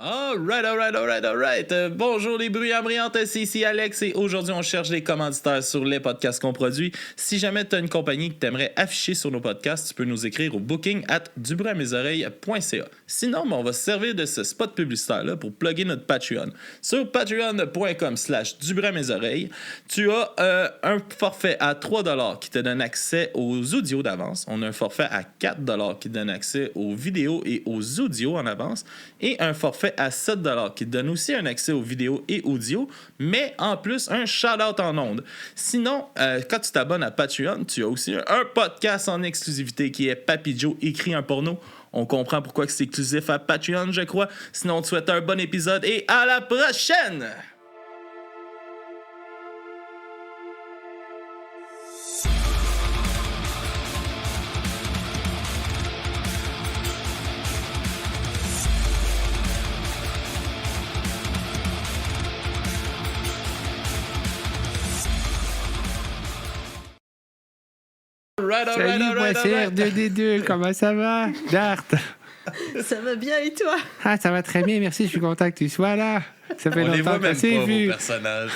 Alright. Bonjour les bruyants brillantes, c'est ici Alex et aujourd'hui on cherche des commanditaires sur les podcasts qu'on produit. Si jamais tu as une compagnie que tu aimerais afficher sur nos podcasts, tu peux nous écrire au booking@dubruitmesoreilles.ca. Sinon, on va se servir de ce spot publicitaire-là pour plugger notre Patreon. Sur patreon.com/dubruitmesoreilles, tu as un forfait à 3$ qui te donne accès aux audios d'avance. On a un forfait à 4$ qui te donne accès aux vidéos et aux audios en avance. Et un forfait à 7$ qui te donne aussi un accès aux vidéos et audio, mais en plus un shout-out en ondes. Sinon, quand tu t'abonnes à Patreon, tu as aussi un podcast en exclusivité qui est Papy Joe écrit un porno. On comprend pourquoi c'est exclusif à Patreon, je crois. Sinon, on te souhaite un bon épisode et à la prochaine! Salut, moi c'est R2D2, comment ça va? Dart! Ça va bien et toi? Ah, ça va très bien, merci, je suis content que tu sois là. Ça fait On les voit longtemps même qu'on s'est pas, vu. vos personnages.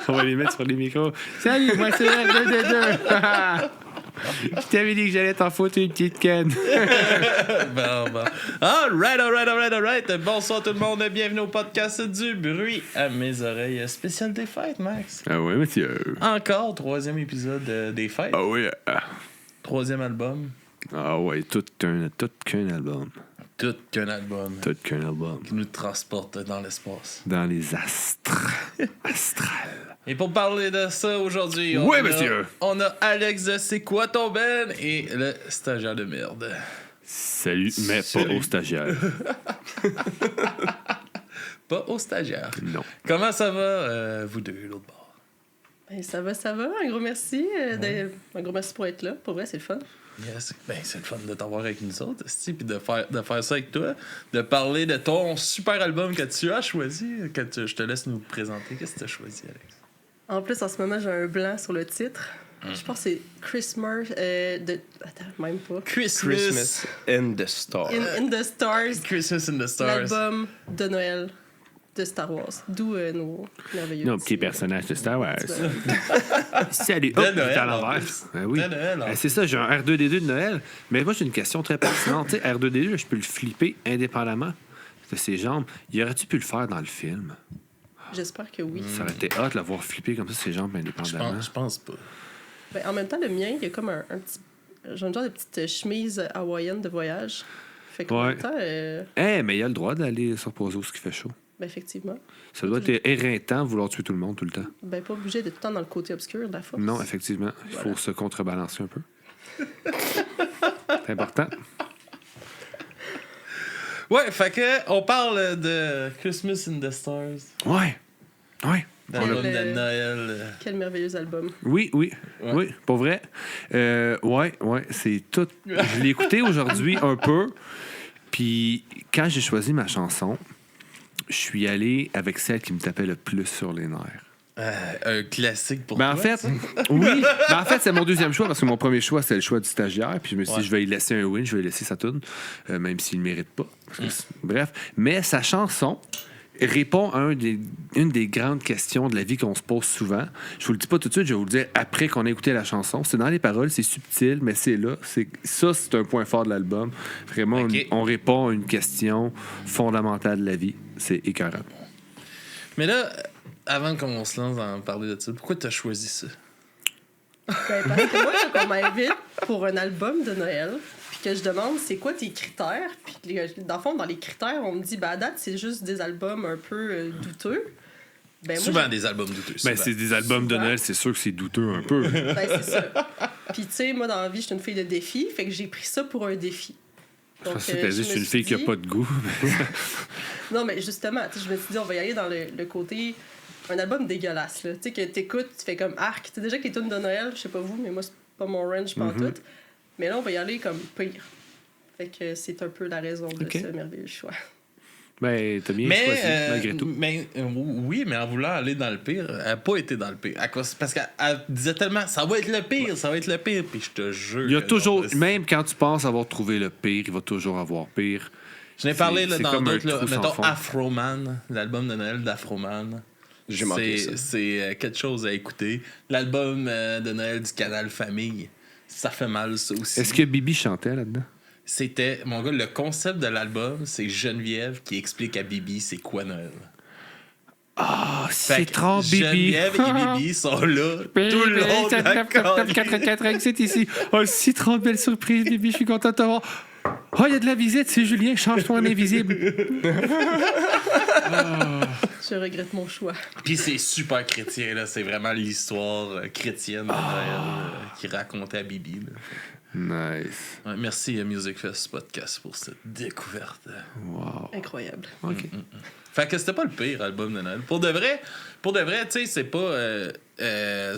On va les mettre sur les micros. Salut, moi c'est R2D2. Je t'avais dit que j'allais t'en foutre une petite canne. Bon. Alright. Bonsoir tout le monde, bienvenue au podcast du bruit à mes oreilles. Spécial des fêtes, Max. Ah oui, monsieur. Encore, 3e épisode des fêtes. Ah oui. 3e album. Ah ouais, tout qu'un album. Tout qu'un album. Tout qu'un album. Qui nous transporte dans l'espace. Dans les astres. Astrales. Et pour parler de ça aujourd'hui, on a Alex de C'est quoi ton Ben et le stagiaire de merde. Salut, mais pas au stagiaire. Pas au stagiaire. Non. Comment ça va, vous deux, l'autre bord? Ben, ça va. Un gros merci. Un gros merci pour être là. Pour vrai, c'est le fun. Yes. Ben, c'est le fun de t'avoir avec nous autres, puis de faire ça avec toi, de parler de ton super album que tu as choisi. Je te laisse nous présenter. Qu'est-ce que tu as choisi, Alex? En plus, en ce moment, j'ai un blanc sur le titre. Je pense que c'est Christmas Attends, même pas. Christmas in the Stars. In the Stars. Christmas in the Stars. L'album de Noël de Star Wars. D'où nos merveilleux. Nos petits personnages de Star Wars. Salut. De Noël, j'étais à en l'envers. plus. Ben oui. De Noël, en C'est ça, j'ai un R2D2 de Noël. Mais moi, j'ai une question très pertinente. Tu sais, R2D2, là, je peux le flipper indépendamment de ses jambes. Y aurais-tu pu le faire dans le film? J'espère que oui. Ça aurait été hot de l'avoir flippé comme ça, ses jambes indépendamment. Je pense pas. Ben, en même temps, le mien, il y a comme un petit. J'ai un genre de petite chemise hawaïenne de voyage. Fait qu'en même temps. Mais il a le droit d'aller se reposer où il fait chaud. Ben, effectivement. Ça doit être éreintant de vouloir tuer tout le monde tout le temps. Ben, pas obligé d'être tout le temps dans le côté obscur de la force. Non, effectivement. Il faut se contrebalancer un peu. C'est important. Ouais, fait que on parle de Christmas in the Stars. Ouais. L'album de Noël. Quel merveilleux album. Oui, pour vrai. C'est tout. Je l'ai écouté aujourd'hui un peu. Puis quand j'ai choisi ma chanson, je suis allé avec celle qui me tapait le plus sur les nerfs. Un classique pour Ben toi. en fait, oui. Ben en fait, c'est mon deuxième choix parce que mon premier choix, c'est le choix du stagiaire. Puis je me suis dit, je vais y laisser un win, je vais y laisser sa tune, même s'il ne mérite pas. Bref. Mais sa chanson répond à une des grandes questions de la vie qu'on se pose souvent. Je vous le dis pas tout de suite, je vais vous le dire après qu'on a écouté la chanson. C'est dans les paroles, c'est subtil, mais c'est là. C'est un point fort de l'album. Vraiment, Okay. on répond à une question fondamentale de la vie. C'est écœurant. Mais là, avant qu'on se lance à parler de ça, pourquoi tu as choisi ça? Ben, parce que moi, quand on m'invite pour un album de Noël, puis que je demande c'est quoi tes critères, puis dans le fond, dans les critères, on me dit, à date, c'est juste des albums un peu douteux. Ben, Souvent moi, des albums douteux. Ben, c'est des albums de Souvent. Noël, c'est sûr que c'est douteux un peu. Ben, c'est ça. Puis, tu sais, moi, dans la vie, je suis une fille de défi, fait que j'ai pris ça pour un défi. Donc, Parce que t'as je juste me une suis fille qui a dit- pas de goût. Non, mais justement, tu sais, je me suis dit, on va y aller dans le côté. Un album dégueulasse, là. Tu sais, que t'écoutes, tu fais comme arc. Tu sais, déjà que les tunes de Noël, je sais pas vous, mais moi, c'est pas mon range pantoute. Mais là, on va y aller comme pire. Fait que c'est un peu la raison de Ok. ce merveilleux choix. Ben, t'as bien choisi, malgré tout. Oui, mais en voulant aller dans le pire, elle n'a pas été dans le pire. Parce qu'elle disait tellement, ça va être le pire, puis je te jure. Il y a que toujours, non, même quand tu penses avoir trouvé le pire, il va toujours avoir pire. Je n'ai parlé là, c'est dans comme un d'autres, là, trou sans mettons fond. Afroman, l'album de Noël d'Afroman. J'ai manqué ça. C'est quelque chose à écouter. L'album de Noël du Canal Famille, ça fait mal ça aussi. Est-ce que Bibi chantait là-dedans? C'était, mon gars, le concept de l'album, c'est Geneviève qui explique à Bibi c'est quoi Noël. Ah, Fait c'est que trop Bibi. Geneviève et Bibi sont là tout le long de la colline. c'est ici. Oh, citron, belle surprise, Bibi, je suis content de te voir. Oh, il y a de la visite, c'est Julien, change-toi en invisible. Je regrette mon choix. Puis c'est super chrétien, là. C'est vraiment l'histoire chrétienne de Noël qui racontait à Bibi. Là. Nice. Ouais, merci à Music Fest Podcast pour cette découverte. Wow. Incroyable. OK. Fait que c'était pas le pire album de Noël. Pour de vrai, tu sais, c'est pas...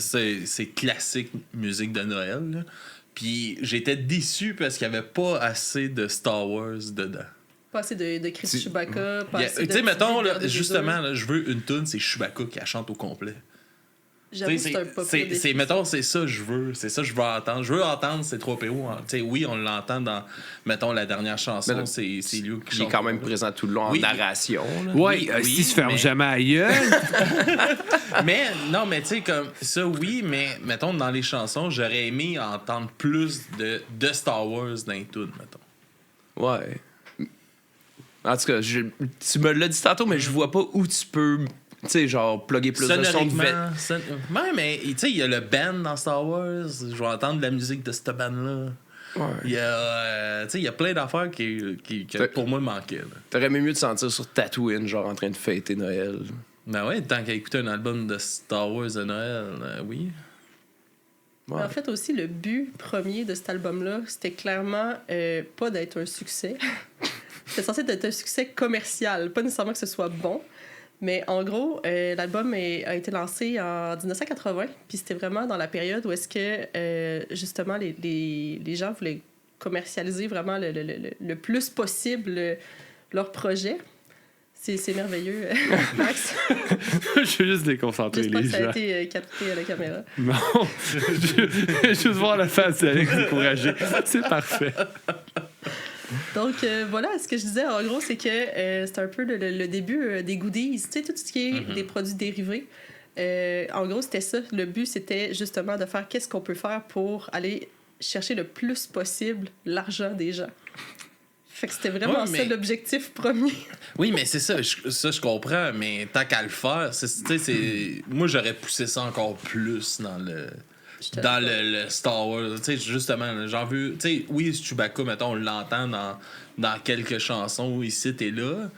c'est classique musique de Noël, là. Puis j'étais déçu parce qu'il y avait pas assez de Star Wars dedans. Pas assez de cris de Chewbacca, pas assez de... Tu sais, mettons, là, de justement, là, je veux une tune, c'est Chewbacca qui la chante au complet. J'avoue, c'est un pas pire défi. Mettons, c'est ça que je veux. C'est ça que je veux entendre. Je veux entendre ces 3 PO. Tu sais, oui, on l'entend dans, mettons, la dernière chanson. Mais c'est lui qui Il est chante. quand même présent tout le long Oui. en narration. Là. Ouais, Oui, s'il se ferme mais- jamais à gueule. Mais, non, mais tu sais, comme ça, oui, mais mettons, dans les chansons, j'aurais aimé entendre plus de Star Wars dans les tunes, mettons. Ouais. En tout cas, tu me l'as dit tantôt, mais je vois pas où tu peux, tu sais, genre, plugger plus de son de Sonoriquement, vet. ouais, mais tu sais, il y a le band dans Star Wars. Je vais entendre de la musique de cette band-là. Ouais. Il y a, tu sais, il y a plein d'affaires qui pour moi manquaient. Là. T'aurais mieux de sentir sur Tatooine, genre en train de fêter Noël. Ben ouais, tant qu'à écouter un album de Star Wars de Noël, oui. Ouais. Mais en fait, aussi, le but premier de cet album-là, c'était clairement pas d'être un succès. C'était censé être un succès commercial, pas nécessairement que ce soit bon. Mais en gros, l'album a été lancé en 1980, puis c'était vraiment dans la période où est-ce que, justement, les gens voulaient commercialiser vraiment le plus possible leur projet. C'est merveilleux, Max. Je veux juste déconcentrer J'espère les que ça a gens. été capté à la caméra. Non, je juste voir la face d'Alex découragé. C'est parfait. Donc, voilà, ce que je disais, en gros, c'est que c'est un peu le début des goodies, tu sais, tout ce qui est des produits dérivés. En gros, c'était ça. Le but, c'était justement de faire qu'est-ce qu'on peut faire pour aller chercher le plus possible l'argent des gens. Fait que c'était vraiment Ouais, ça mais- l'objectif premier. Oui, mais c'est ça, je comprends, mais tant qu'à le faire, moi j'aurais poussé ça encore plus dans le Star Wars. Tu sais, justement, là, j'en veux. Tu sais, oui, Chewbacca, mettons, on l'entend dans quelques chansons ici et là.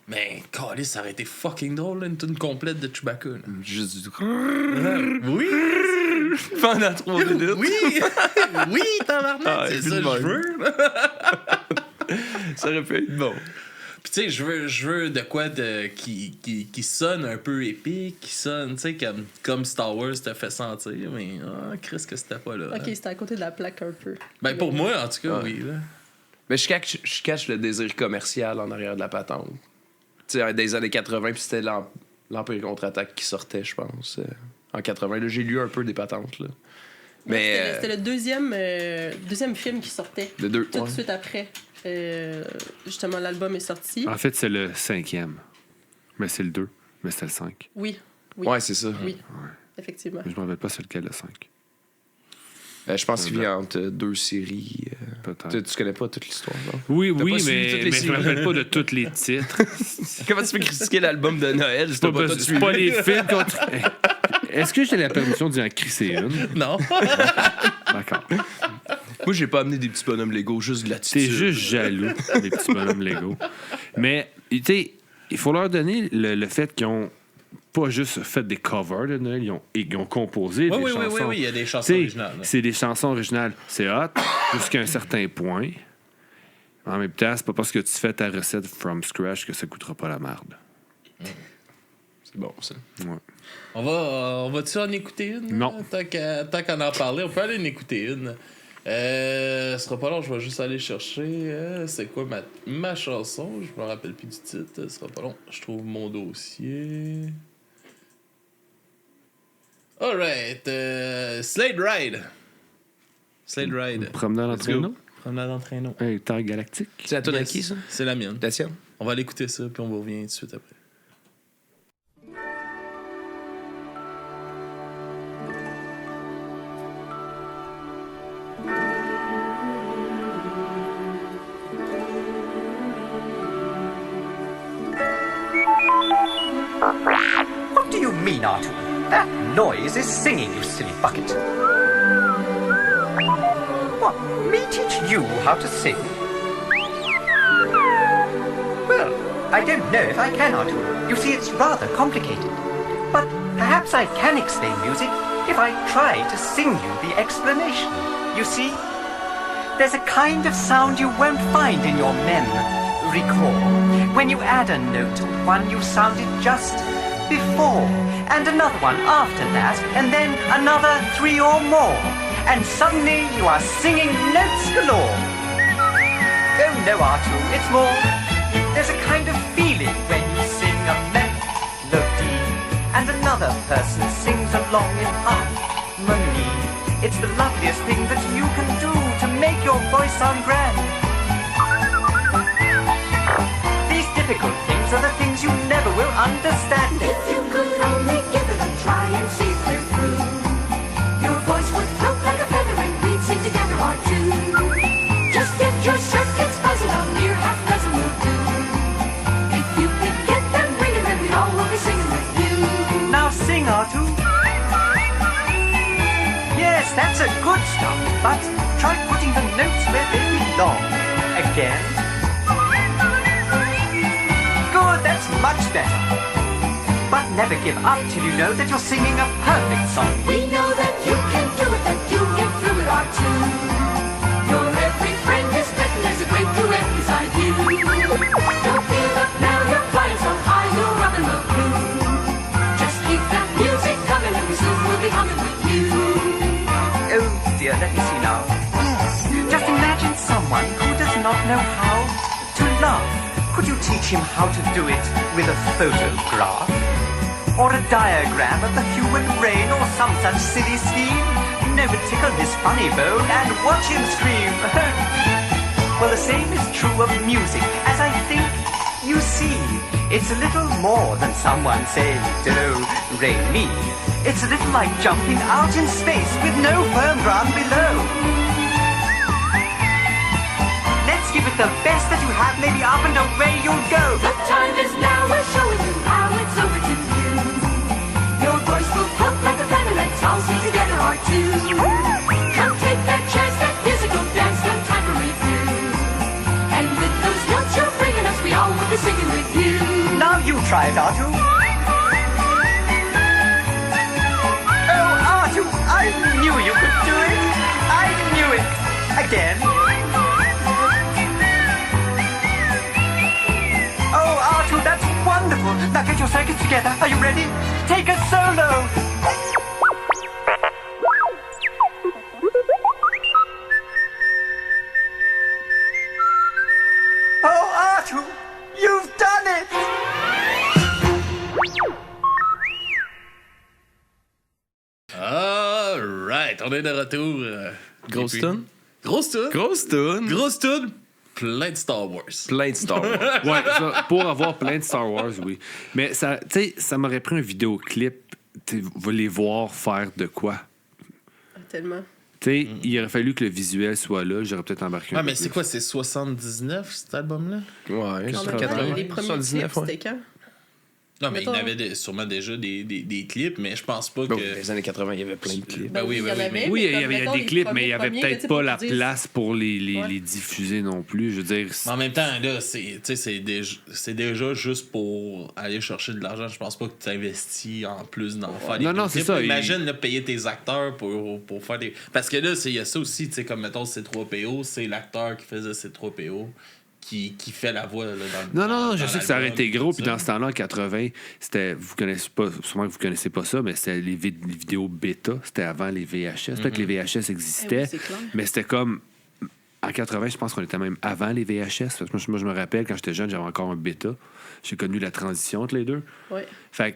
Mais, calé, ça aurait été fucking drôle, là, une tune complète de Chewbacca. Là. Juste du Oui! pendant 3 minutes. Oui! Oui, tabarnak! Ah, c'est puis ça de que je même. veux. Là. Ça aurait pu être bon. Puis tu sais, je veux de quoi qui sonne un peu épique, qui sonne, tu sais, comme Star Wars te fait sentir, mais Chris, que c'était pas là. OK, c'était à côté de la plaque un peu. Ben pour moi, en tout cas, Ouais. oui. Là. Mais je cache le désir commercial en arrière de la patente. Tu sais, des années 80, puis c'était l'Empire contre-attaque qui sortait, je pense. En 80, là, j'ai lu un peu des patentes, là. Mais C'était le deuxième film qui sortait. le 2, Tout de suite après. Justement, l'album est sorti. En fait, c'est le 5e. Mais c'est le 2. Mais c'était le 5. Oui. Ouais, c'est ça. Oui, effectivement. Mais je me rappelle pas c'est lequel le 5. Je pense qu'il vient entre 2 séries. Peut-être. Tu connais pas toute l'histoire, non? Oui, T'as oui, pas suivi toutes les mais je me séries. rappelle pas de tous les titres. Comment tu peux critiquer l'album de Noël? C'est pas, c'est pas les films contre... Est-ce que j'ai la permission d'y en crisser une? Non. D'accord. Moi, j'ai pas amené des petits bonhommes Lego, juste de l'attitude. T'es juste jaloux des petits bonhommes Lego. Mais, tu sais, il faut leur donner le fait qu'ils ont pas juste fait des covers de Noël, ils ont composé des chansons. Oui, il y a des chansons T'sais, originales. là. c'est des chansons originales. C'est hot jusqu'à un certain point. En même temps, c'est pas parce que tu fais ta recette from scratch que ça coûtera pas la merde. C'est bon, ça. Ouais. On va-tu en écouter une? Non. Tant qu'en en parler, on peut aller en écouter une. Ce sera pas long, je vais juste aller chercher. C'est quoi ma chanson? Je me rappelle plus du titre. Ce sera pas long. Je trouve mon dossier. Alright. Slade Ride. Slade Ride. Promenade en Let's go. traîneau? Promenade en traîneau. Intergalactique. C'est la toune à Yes. qui, ça? C'est la mienne. La tienne? On va aller écouter ça, puis on va revenir tout de suite après. What do you mean, Artu? That noise is singing, you silly bucket. What, me teach you how to sing? Well, I don't know if I can, Artu. You see, it's rather complicated. But perhaps I can explain music if I try to sing you the explanation. You see, there's a kind of sound you won't find in your mem. Recall, when you add a note to one you sounded just before, and another one after that, and then another 3 or more, and suddenly you are singing notes galore. Oh no, Artu, it's more. There's a kind of feeling when you sing a melody, and another person sings along in harmony. It's the loveliest thing that you can do to make your voice sound grand. These difficult things are the things you never will understand. If you could only give it a try and see clear through, your voice would float like a feather and we'd sing together or two. Just get your circuits buzzing, a mere half dozen will do. If you could get them ringing, then we all will be singing with you. Now sing, Artu. Yes, that's a good start, but try putting the notes where they belong. Again. Good, that's much better. But never give up till you know that you're singing a perfect song. We know that you can do it, that you get through it or two. Your every friend is better, there's a great duet beside you. Don't give up now, you're flying so high, you're up in the blue. Just keep that music coming and we soon will be humming with you. Oh dear, let me see now. Yes, just imagine someone who does not know how to laugh. Could you teach him how to do it with a photograph? Or a diagram of the human brain or some such silly scheme? No, but tickle his funny bone and watch him scream. Well, the same is true of music, as I think you see. It's a little more than someone saying do, re, mi. It's a little like jumping out in space with no firm ground below. Let's give it the best that you have, maybe up and away you'll go. The time is now, we're showing you how it's over to you. Your voice will float like a feather, let's all sing together or two. Come take that chance, that musical dance, no time for review. And with those notes you're bringing us, we all will be singing with you. Now you try it, Artu. Oh, Artu, I knew you could do it. I knew it. Again. Oh, Artu, that's wonderful. Now get your circuits together. Are you ready? Take a solo. Oh, Artu, you've done it. All right, on est de retour. Grosse Et puis- toune? Grosse toune. Grosse toune. Grosse toune. Plein de Star Wars. Plein de Star Wars. Ouais, ça, pour avoir plein de Star Wars, oui. Mais ça, tu sais, ça m'aurait pris un vidéoclip, va les voir faire de quoi. Tellement. Tu sais, il aurait fallu que le visuel soit là, j'aurais peut-être embarqué un Ouais, peu mais c'est plus. quoi, c'est 79 cet album-là? Ouais, En même temps, 80, les premiers 79, clips, ouais. c'était quand? Non, mais Mettons- il y avait sûrement déjà des clips, mais je pense pas Bon, que. les années 80, il y avait plein de clips. Ben oui, il y ben en oui, avait, mais- Oui, mais il y comme, avait mettons, des les clips, mais il n'y avait premiers, peut-être tu sais, pas pour la dire- place pour les Ouais. diffuser non plus. Je veux dire, Mais en même temps, là, c'est déjà juste pour aller chercher de l'argent. Je pense pas que tu investis en plus dans faire des Non, non, clips. c'est ça, Imagine là, payer tes acteurs pour faire des. Parce que là, il y a ça aussi, tu sais, comme mettons C3PO, c'est l'acteur qui faisait C3PO qui fait la voix là, dans Non, je dans sais que ça aurait l'album, été gros. tout Puis ça. dans ce temps-là, en 80, c'était. Vous connaissez pas, sûrement que vous connaissez pas ça, mais c'était les vidéos bêta. C'était avant les VHS. Peut-être que les VHS existaient, Eh oui, c'est clair. mais c'était comme. En 80, je pense qu'on était même avant les VHS. Parce que moi, je me rappelle, quand j'étais jeune, j'avais encore un bêta. J'ai connu la transition entre les deux. Ouais. Fait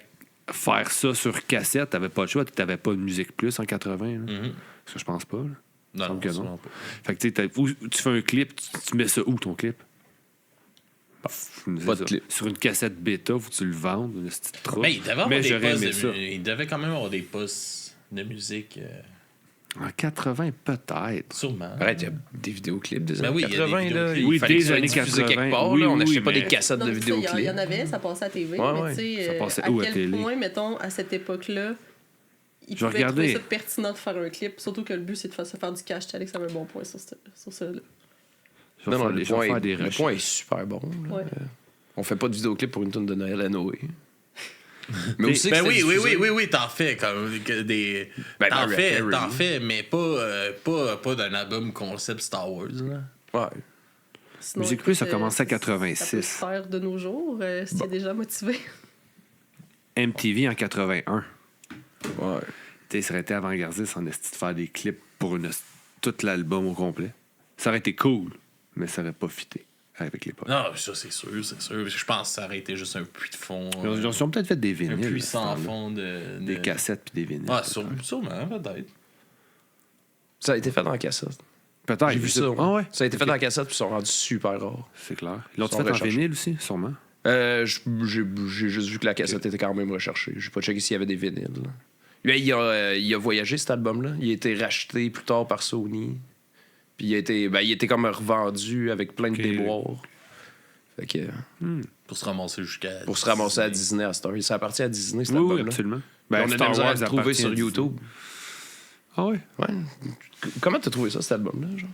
que faire ça sur cassette, t'avais pas le choix. T'avais pas de musique plus en 80. là. Mhm. Ça, je pense pas. Là. Non, semble que non. sûrement pas. Fait que tu fais un clip, tu mets ça où ton clip? Pas de clip. Sur une cassette bêta, faut que tu le vendes, une petite troupe. Mais il devait avoir Mais des j'aurais postes aimé ça. il devait quand même avoir des postes de musique, En 80, peut-être. sûrement. Arrête, il y a des vidéoclips des Ben années oui, il y a des 80, là. vidéoclips. Il Oui, fallait des que ça soit années diffusé 80. quelque part, Oui, là. On oui, n'achetait pas mais- des cassettes Non, de mais ça, il vidéoclips. y en avait, ça passait à la TV. Ouais, mais ouais. tu sais, Ça passait à où à quel télé? point, mettons, à cette époque-là, ils Je vais pouvaient trouver regarder. ça pertinent de faire un clip. Surtout que le but, c'est de se faire du cash. Alex avait un bon point sur ça. Là. Je vais Non, non, faire le des- je vais point, faire des le recherches. point est super bon. Là. Ouais. On fait pas de vidéoclip pour une tune de Noël à Noé. Mais T'es- aussi que Ben c'était oui, diffusé. t'en fais comme des. Ben, t'en Mariah Carey. fais, mais pas d'un album concept Star Wars, là. Ouais. Sinon, Musique écoute, Plus a commencé à Ça peut 86. se faire de nos jours s'il y a des gens motivés. MTV en 81. Ouais. Tu sais, ça aurait été avant-gardiste en esti de faire des clips pour tout l'album au complet. Ça aurait été cool, mais ça aurait pas fité avec l'époque. Non, ça, c'est sûr, c'est sûr. Je pense que ça aurait été juste un puits de fond. Ils ont peut-être fait des un vinyles. puits à ce sans temps-là. fond Des cassettes puis des vinyles. Ah, peut-être. sûrement, peut-être. Ça a été fait dans la cassette. Peut-être. J'ai vu ça. Ah ouais? Ça a été fait Ok. dans la cassette puis ils sont rendus super rares. C'est clair. Ils l'ont Ils sont fait en recherchés. vinyle aussi, sûrement. J'ai juste vu que la cassette était quand même recherchée. J'ai pas checké s'il y avait des vinyles. Là. Lui, il a voyagé cet album-là. Il a été racheté plus tard par Sony. Puis il a été comme revendu avec plein de Ok. déboires. Fait que, Pour se ramasser jusqu'à. pour se ramasser à Disney à Story. Ça appartient à Disney, cet Oui, oui, album-là. absolument. on a de la misère à le trouver appartient sur à YouTube. Ah ouais? Ouais. Comment t'as trouvé ça, cet album-là? Genre?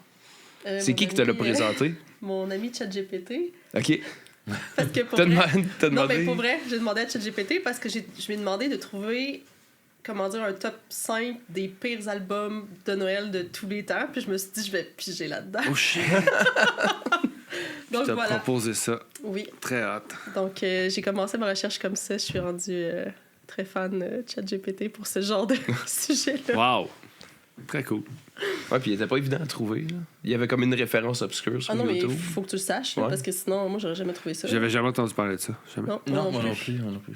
C'est Mon qui te l'a ami, présenté? Mon ami ChatGPT. OK. Parce que pour T'as vrai- t'as Non, demandé... mais pour vrai, j'ai demandé à ChatGPT parce que je lui ai demandé de trouver, comment dire, un top 5 des pires albums de Noël de tous les temps. Puis je me suis dit, je vais piger là-dedans. Oh shit! Donc Tu as voilà. proposé ça. Oui. Très hâte. Donc j'ai commencé ma recherche comme ça. Je suis rendue très fan de ChatGPT pour ce genre de sujet-là. Wow! Très cool. Ouais, puis il était pas évident à trouver. Là. Il y avait comme une référence obscure sur Ah non, mais YouTube. il faut que tu le saches, là, Ouais. parce que sinon, moi, j'aurais jamais trouvé ça. J'avais jamais entendu parler de ça. Jamais. Non, Non, moi non plus. Moi non plus.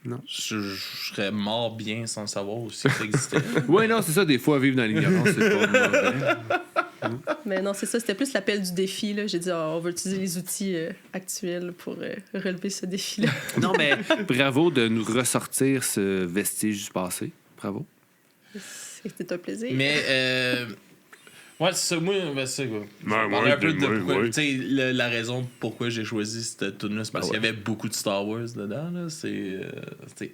Non. Je serais mort bien sans savoir aussi que ça existait. Ouais, non, c'est ça, des fois, vivre dans l'ignorance, c'est pas mauvais. Mais non, c'est ça. C'était plus l'appel du défi. Là. J'ai dit, on va utiliser les outils actuels pour relever ce défi-là. Non, mais bravo de nous ressortir ce vestige du passé. Bravo. C'était un plaisir. Mais, ouais, c'est ça. Moi, ben, c'est quoi. Je vais Ouais, parler un peu de ouais, pourquoi. ouais. Tu sais, la raison pourquoi j'ai choisi cette tune-là, c'est parce qu'il y avait beaucoup de Star Wars dedans. Là. C'est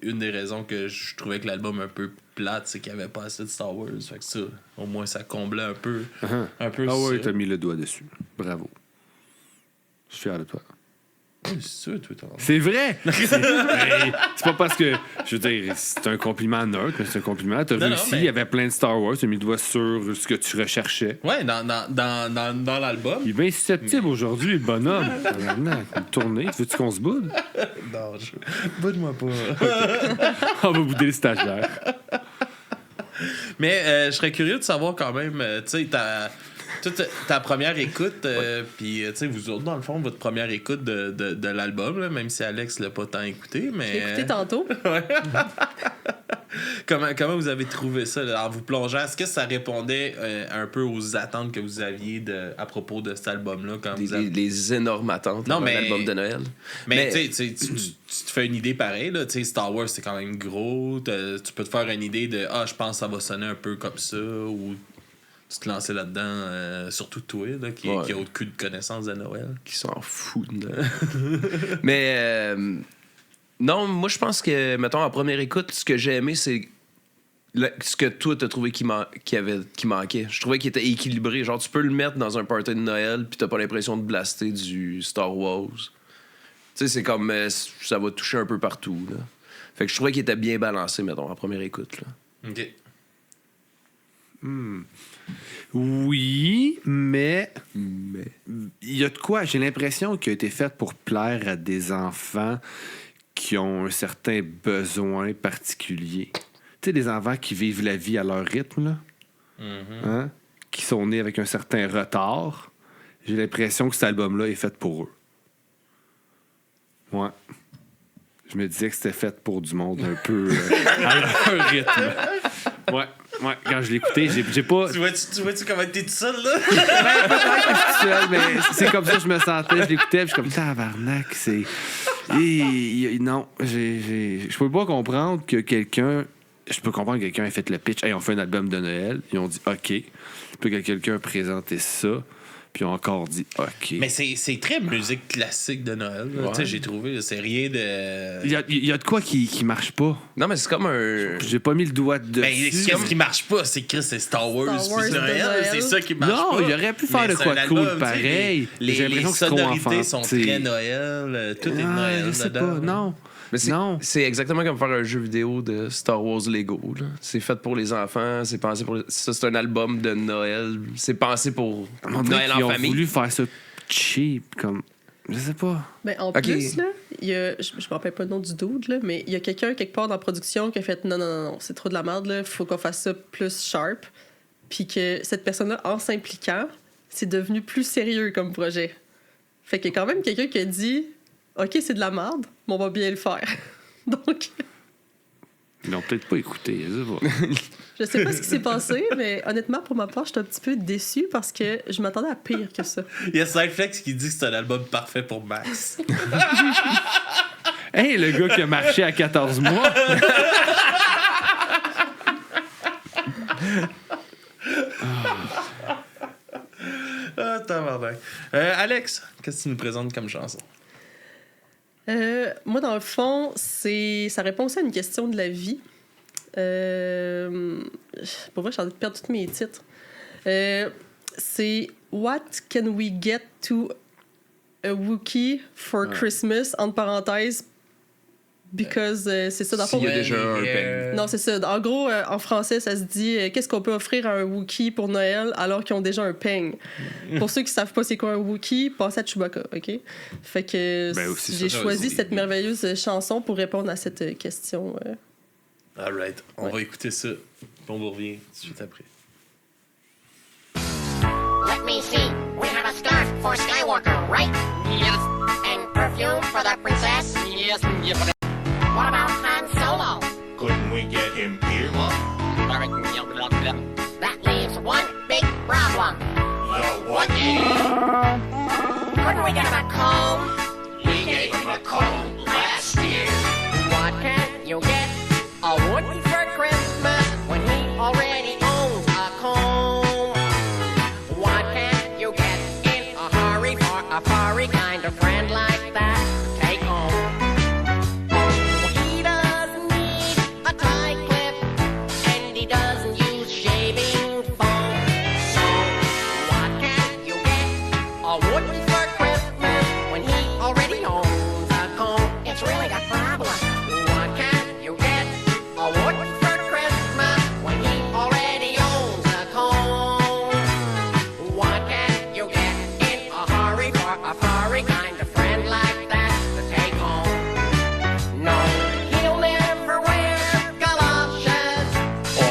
une des raisons que je trouvais que l'album un peu plate, c'est qu'il n'y avait pas assez de Star Wars. Fait que ça, au moins, ça comblait un peu, Ah ça. ouais, t'as mis le doigt dessus. Bravo. Je suis fier de toi. C'est sûr, toi, t'as- C'est vrai! C'est pas parce que, je veux dire, c'est un compliment neutre, mais c'est un compliment. T'as Non, vu non, ici, mais- il y avait plein de Star Wars, t'as mis le doigt sur ce que tu recherchais. Ouais, dans l'album. Il est bien susceptible aujourd'hui, le bonhomme. Tabarnak, une tournée, veux-tu qu'on se boude? Non, boude-moi pas. On va bouder le stagiaire. Mais je serais curieux de savoir quand même, tu sais, ta première écoute, puis tu sais, vous autres, dans le fond, votre première écoute de l'album, là, même si Alex l'a pas tant écouté, mais... J'ai écouté tantôt. Comment vous avez trouvé ça, là, en vous plongeant? Est-ce que ça répondait un peu aux attentes que vous aviez à propos de cet album-là? Quand vous avez... Les énormes attentes Non, avant mais- l'album de Noël. Mais tu sais, tu te fais une idée pareille, là. Tu sais, Star Wars, c'est quand même gros. Tu peux te faire une idée de je pense que ça va sonner un peu comme ça, ou tu te lancer là-dedans, surtout toi, là, qui a aucun de connaissance de Noël. Qui s'en fout de Noël. Mais non, moi je pense que, mettons, en première écoute, ce que j'ai aimé, c'est ce que toi t'as trouvé qui manquait. Je trouvais qu'il était équilibré. Genre, tu peux le mettre dans un party de Noël, puis t'as pas l'impression de blaster du Star Wars. Tu sais, c'est comme ça va toucher un peu partout. Là. Fait que je trouvais qu'il était bien balancé, mettons, en première écoute. Là. OK. Oui, mais il y a de quoi. J'ai l'impression qu'il a été fait pour plaire à des enfants qui ont un certain besoin particulier. Tu sais, des enfants qui vivent la vie à leur rythme, là. Hein? Qui sont nés avec un certain retard. J'ai l'impression que cet album-là est fait pour eux. Ouais. Je me disais que c'était fait pour du monde un peu à leur rythme. Ouais. Ouais, quand je l'écoutais, j'ai pas. Tu vois-tu comment t'es tout seul, là? Peut-être que je suis seul, mais c'est comme ça que je me sentais. Je l'écoutais, puis je suis comme tabarnak, c'est. Non, je peux pas comprendre que quelqu'un. Je peux comprendre que quelqu'un ait fait le pitch. Hey, on fait un album de Noël. Ils ont dit OK. Puis que quelqu'un a présenté ça. Puis ils ont encore dit OK. Mais c'est très musique classique de Noël. Ouais. Tu sais, j'ai trouvé, là, c'est rien de. Il y a de quoi qui marche pas. Non, mais c'est comme un. J'ai pas mis le doigt dessus. Ben, qu'est-ce qui marche pas? C'est Chris, c'est Star Wars. Star Wars puis de Noël, Noël. c'est ça qui marche Non, pas. il aurait pu faire Mais de c'est quoi un de cool, album, tu sais, pareil. Les J'ai l'impression que c'est trop sonorités sont enfantin. très Noël. Tout est Ah, Noël. je sais dedans. pas. Non. Mais Non. c'est exactement comme faire un jeu vidéo de Star Wars Lego. Là. C'est fait pour les enfants, c'est pensé pour. Ça, c'est un album de Noël. C'est pensé pour On dirait Noël qu'ils en ont famille. voulu faire ça cheap, comme. Je sais pas. Ben, en Ok. plus, là, il y a, je me rappelle pas le nom du dude, là, mais il y a quelqu'un quelque part dans la production qui a fait non, c'est trop de la merde, il faut qu'on fasse ça plus sharp. Puis que cette personne-là, en s'impliquant, c'est devenu plus sérieux comme projet. Fait qu'il y a quand même quelqu'un qui a dit OK, c'est de la merde, mais on va bien le faire. Donc, Ils l'ont peut-être pas écouté, je sais pas. je sais pas ce qui s'est passé, mais honnêtement, pour ma part, j'étais un petit peu déçue parce que je m'attendais à pire que ça. Il y a Sideflex qui dit que c'est un album parfait pour Max. Hey, le gars qui a marché à 14 mois. Ah, tabarnak. Alex, qu'est-ce que tu nous présentes comme chanson? Moi, dans le fond, ça répond aussi à une question de la vie. Pour vrai, j'ai envie de perdre tous mes titres. C'est What can we get to a Wookiee for Christmas, entre parenthèses, because c'est ça, dans le fond. S'il y a déjà un peigne. Non, c'est ça. En gros, en français, ça se dit qu'est-ce qu'on peut offrir à un Wookiee pour Noël alors qu'ils ont déjà un peigne. Pour ceux qui savent pas c'est quoi un Wookiee, pensez à Chewbacca, OK? Fait que Ben aussi, j'ai ça, choisi aussi. cette merveilleuse chanson pour répondre à cette question. Alright, on va écouter ça. Puis on vous revient tout de suite après. Let me see. We have a scarf for Skywalker, right? Yes. And perfume for the princess? Yes. What about Han Solo? Couldn't we get him here? That leaves one big problem. The what? Couldn't we get him a comb? We gave him a comb last year. What can you get a Woody for Christmas when he already owns a comb? What can you get in a hurry for a furry kind of friend like that to take home? Oh, he doesn't need a tie clip and he doesn't use shaving foam. So what can you get a Woody for Christmas when he already owns a comb? It's really a problem. What can you get a Woody for Christmas when he already owns a comb? What can you get in a hurry for a furry kind of friend like that to take home? No, he'll never wear galoshes.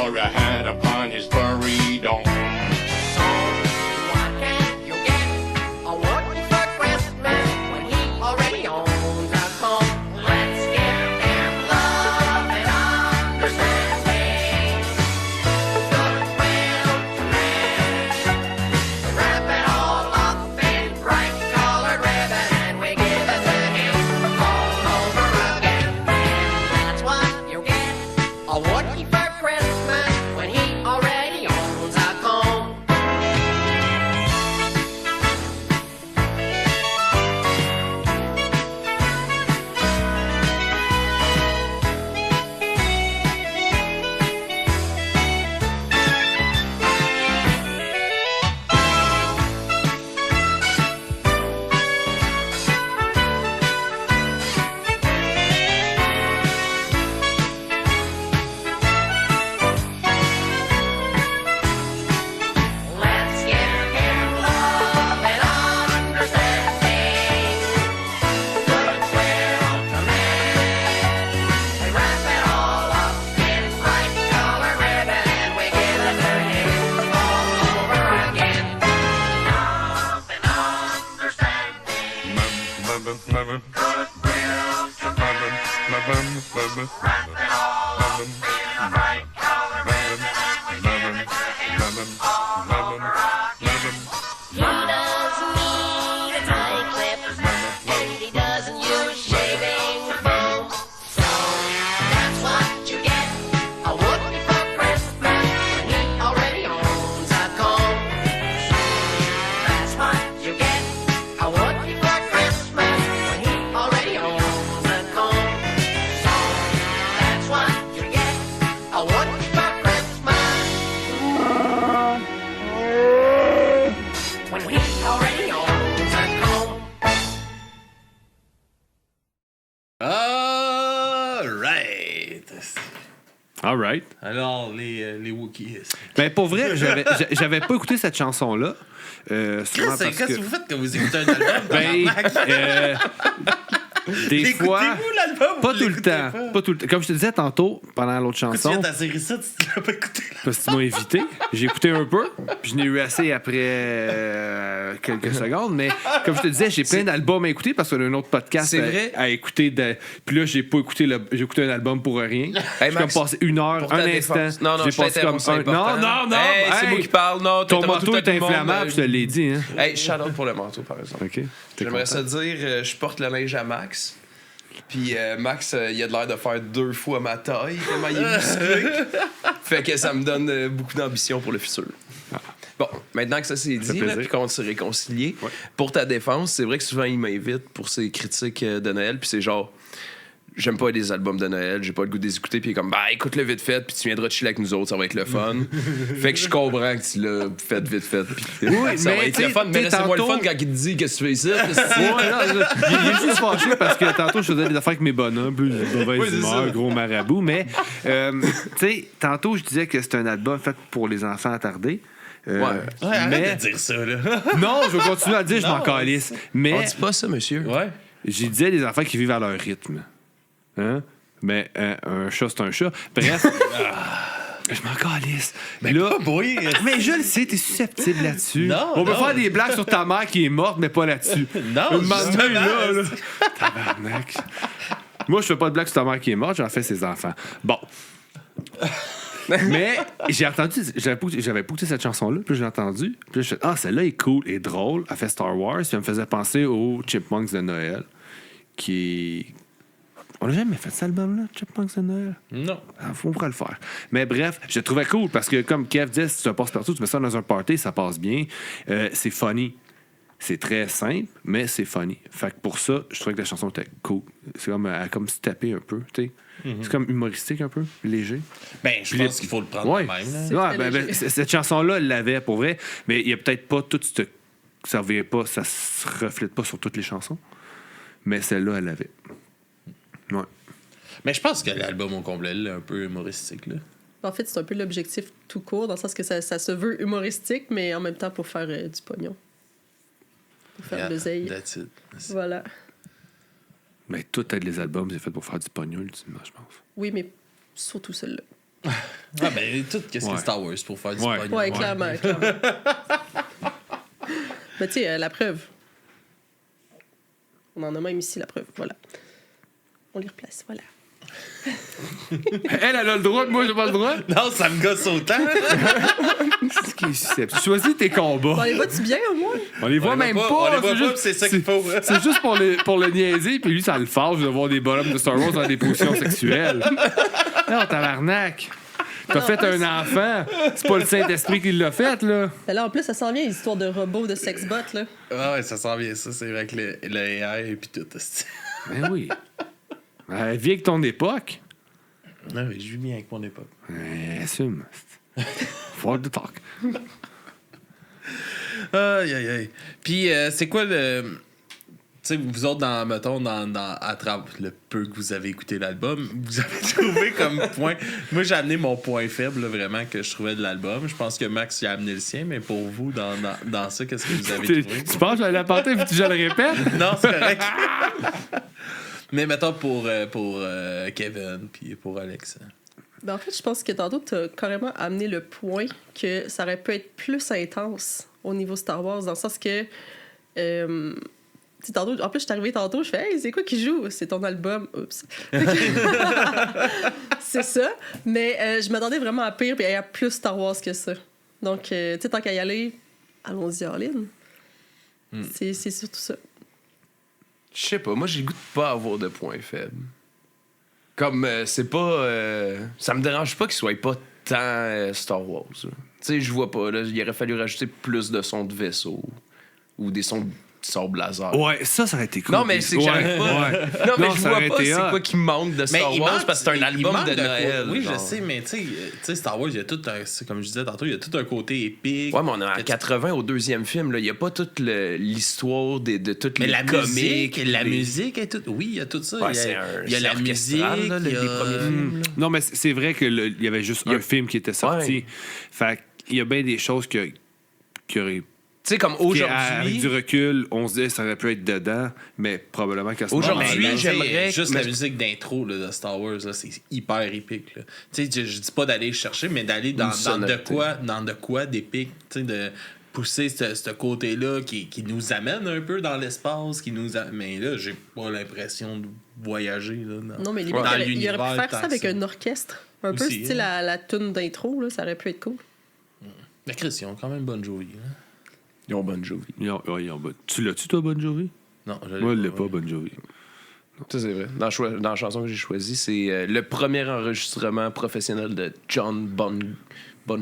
Or a hat upon his furry dome. So what can you get a Woody for Christmas when he already owns a comb? Let's give him love and understanding, goodwill to men. Wrap it all up in bright colored ribbon and we give it to him all over again. That's what you get a Woody for Christmas when he already owns a comb. Let's give him love and understanding, goodwill to men. We wrap it all up in bright color ribbon and we give it to him all over again. Love and understanding, goodwill to men. Wrap it all up in bright color ribbon and we give He doesn't need a tie clip, and he doesn't use shaving foam. So that's what you get, a Woody for Christmas, when he already owns a comb. That's what you get, a Woody for Christmas, when he already owns a comb. So that's what you get, a Woody for Christmas, when he already owns a comb. All right. All right. Alors, les Wookiees. Ben, pour vrai, j'avais pas écouté cette chanson-là. Sûrement parce Qu'est-ce que que... vous faites quand vous écoutez un album? Ben, des fois, L'écoutez-vous, l'album? pas Vous tout le l'écoutez temps. pas? Pas tout le temps. Comme je te disais tantôt, pendant l'autre Tu viens chanson, de ta série ça, tu l'as pas écouté. parce que tu m'as évité, j'ai écouté un peu, puis je n'ai eu assez après quelques secondes, mais comme je te disais, j'ai plein d'albums à écouter parce qu'on a un autre podcast C'est vrai? à écouter. Puis là, j'ai pas écouté j'ai écouté un album pour rien. Hey, J'ai comme Max, passé 1 heure, pour un ta instant. défense. Non, j'ai je passé comme t'interromps, c'est important. Non, Hey, c'est hey, moi qui parle. Non, ton t'interromps manteau tout est le monde. inflammable, je te l'ai dit. Hein. Hey, shout-out pour le manteau, par exemple. OK. T'es J'aimerais content? ça dire, je porte le linge à Max. Puis Max, il a de l'air de faire 2 fois ma taille, tellement il est musclé. Fait que ça me donne beaucoup d'ambition pour le futur. Bon, maintenant que ça c'est dit, là, plaisir. puis qu'on s'est réconciliés, pour ta défense, c'est vrai que souvent il m'invite pour ses critiques de Noël, puis c'est genre, j'aime pas les albums de Noël, j'ai pas le goût de les écouter, puis il est comme, bah écoute-le vite fait, puis tu viendras chiller avec nous autres, ça va être le fun. Fait que je comprends que tu l'as fait vite fait, puis ça mais va être t'sais, le fun, mais laissez-moi le tantôt- fun quand il te dit qu'est-ce que tu fais ici. Ouais, non, il est juste fâché parce que tantôt, je faisais des affaires avec mes bonhommes, plus de mauvaise Oui, c'est humeur, ça. gros marabout. Mais, tu sais, tantôt, je disais que c'est un album fait pour les enfants attardés. Ouais. Ouais, arrête mais- de dire ça, là. Non, je vais continuer à le dire, je m'en Non, calisse. On Mais dit pas ça, monsieur. Ouais. j'ai dit les enfants qui vivent à leur rythme. Hein? Mais un chat, c'est un chat. Bref, je m'en calisse. Mais là, Oui. mais je le sais, t'es susceptible là-dessus. Non, On peut non. faire des blagues sur ta mère qui est morte, mais pas là-dessus. Non, Un moment donné, justement. là. Tabarnak. Moi, je fais pas de blagues sur ta mère qui est morte, j'en fais ses enfants. Bon. Mais j'ai entendu, j'avais pas écouté cette chanson-là, puis j'ai entendu. Puis là, je fais, ah, celle-là est cool et drôle. Elle fait Star Wars, puis elle me faisait penser aux Chipmunks de Noël, qui. On n'a jamais fait cet album-là, Chipmunks de Noël. Non. On pourrait le faire. Mais bref, je le trouvais cool parce que, comme Kev disait, si tu passes partout, tu mets ça dans un party, ça passe bien. C'est funny. C'est très simple, mais c'est funny. Fait que pour ça, je trouvais que la chanson était cool. C'est comme, elle a comme se taper un peu, tu sais. C'est comme humoristique un peu, léger. Ben, je Puis pense qu'il faut le prendre Ouais. de même, là. C'est Ouais, très léger. cette chanson-là, elle l'avait pour vrai, mais il y a peut-être pas tout ce. Ça revient pas, ça se reflète pas sur toutes les chansons. Mais celle-là, elle l'avait. Ouais. Mais je pense que l'album au complet, là, est un peu humoristique, là. En fait, c'est un peu l'objectif tout court, dans le sens que ça se veut humoristique, mais en même temps pour faire du pognon. Pour faire de l'oseille. That's it. Voilà. Mais tous les albums, c'est fait pour faire du pognon, ultimement, je pense. Oui, mais surtout celle-là. Ah, ben, tout, qu'est-ce que Ouais. c'est Star Wars pour faire du Ouais. pognon? Ouais, clairement, clairement. Mais tu sais, la preuve. On en a même ici, la preuve. Voilà. On les replace, voilà. Elle a le droit, moi, j'ai pas le droit. Non, ça me gosse autant. C'est ce qui est susceptible. Choisis tes combats. Bon, les vois-tu bien, au moins? On les voit même pas. On les voit c'est pas, juste- puis c'est ça qu'il faut. C'est juste pour le niaiser, puis lui, ça le fâche de voir des bonhommes de Star Wars dans des positions sexuelles. Non, tabarnak. T'as Non, fait en un plus- enfant. C'est pas le Saint-Esprit qui l'a fait, là. Ben là, en plus, ça s'en vient, les histoires de robots, de sexbots, là. Ah ouais, ça sent bien ça. C'est vrai que le AI et puis tout. c'est- Ben oui. Vie avec ton époque. Ah oui, je vis bien avec mon époque. Assume. For the talk. Aïe, aïe, aïe. Puis, c'est quoi le. Tu sais, vous autres, mettons, à travers le peu que vous avez écouté l'album, vous avez trouvé comme point. Moi, j'ai amené mon point faible, là, vraiment, que je trouvais de l'album. Je pense que Max y a amené le sien, mais pour vous, dans ça, qu'est-ce que vous avez trouvé? Tu penses que je vais l'apporter puis je le répète? Non, c'est correct. Mais mettons pour Kevin, puis pour Alex. Ben, en fait, je pense que tantôt, tu as carrément amené le point que ça aurait pu être plus intense au niveau Star Wars, dans le sens que sais, tantôt, en plus, je suis arrivée tantôt, je fais « Hey, c'est quoi qui joue? » C'est ton album. Oups. C'est ça. Mais je m'attendais vraiment à pire, puis il y a plus Star Wars que ça. Donc, tu sais, tant qu'à y aller, allons-y, all-in. C'est surtout ça. Je sais pas, moi j'ai le goût de pas avoir de points faibles. Comme, c'est pas... ça me dérange pas qu'il soit pas tant Star Wars. Tu sais, je vois pas, là, il aurait fallu rajouter plus de sons de vaisseau ou des sons de sable laser. Ouais, ça aurait été cool. Non, mais c'est que j'arrive pas. Ouais. Non, mais Non, je ça vois aurait pas été c'est hot. quoi qui manque de Star il Wars manque- parce que c'est un il album manque de d'un Noël. Oui, genre. je sais, mais tu sais, Star Wars, il y a tout un, c'est comme je disais tantôt, il y a tout un côté épique. Ouais, mais on est en Que tu- 80 au deuxième film. Il n'y a pas toute l'histoire de toutes Mais les la comiques. musique est tout. Oui, il y a tout ça. Ouais, il y a la musique. là, les premiers films. là. Non, mais c'est vrai qu'il y avait juste un film qui était sorti. Ouais. Fait qu'il y a bien des choses qui auraient. Tu sais, comme Avec aujourd'hui. du recul, on se dit que ça aurait pu être dedans, mais probablement qu'à ce Aujourd'hui, moment-là. j'aimerais- Juste mais- la musique d'intro là, de Star Wars, là, c'est hyper épique. Là. Tu sais, je dis pas d'aller chercher, mais d'aller dans de quoi d'épique, tu sais, de pousser ce côté-là qui nous amène un peu dans l'espace, mais là, j'ai pas l'impression de voyager là, Non, mais dans il aurait pu faire ça tant avec que un orchestre. Un peu Aussi, style la tune d'intro, là, ça aurait pu être cool. Mais Chris, ils ont quand même Bon Jovi. Hein? Ils ont Bon Jovi. Tu l'as-tu, toi, Bon Jovi? Non, Moi, je l'ai pas, Bon Jovi. Ça, c'est vrai. Dans la chanson que j'ai choisie, c'est le premier enregistrement professionnel de John Bon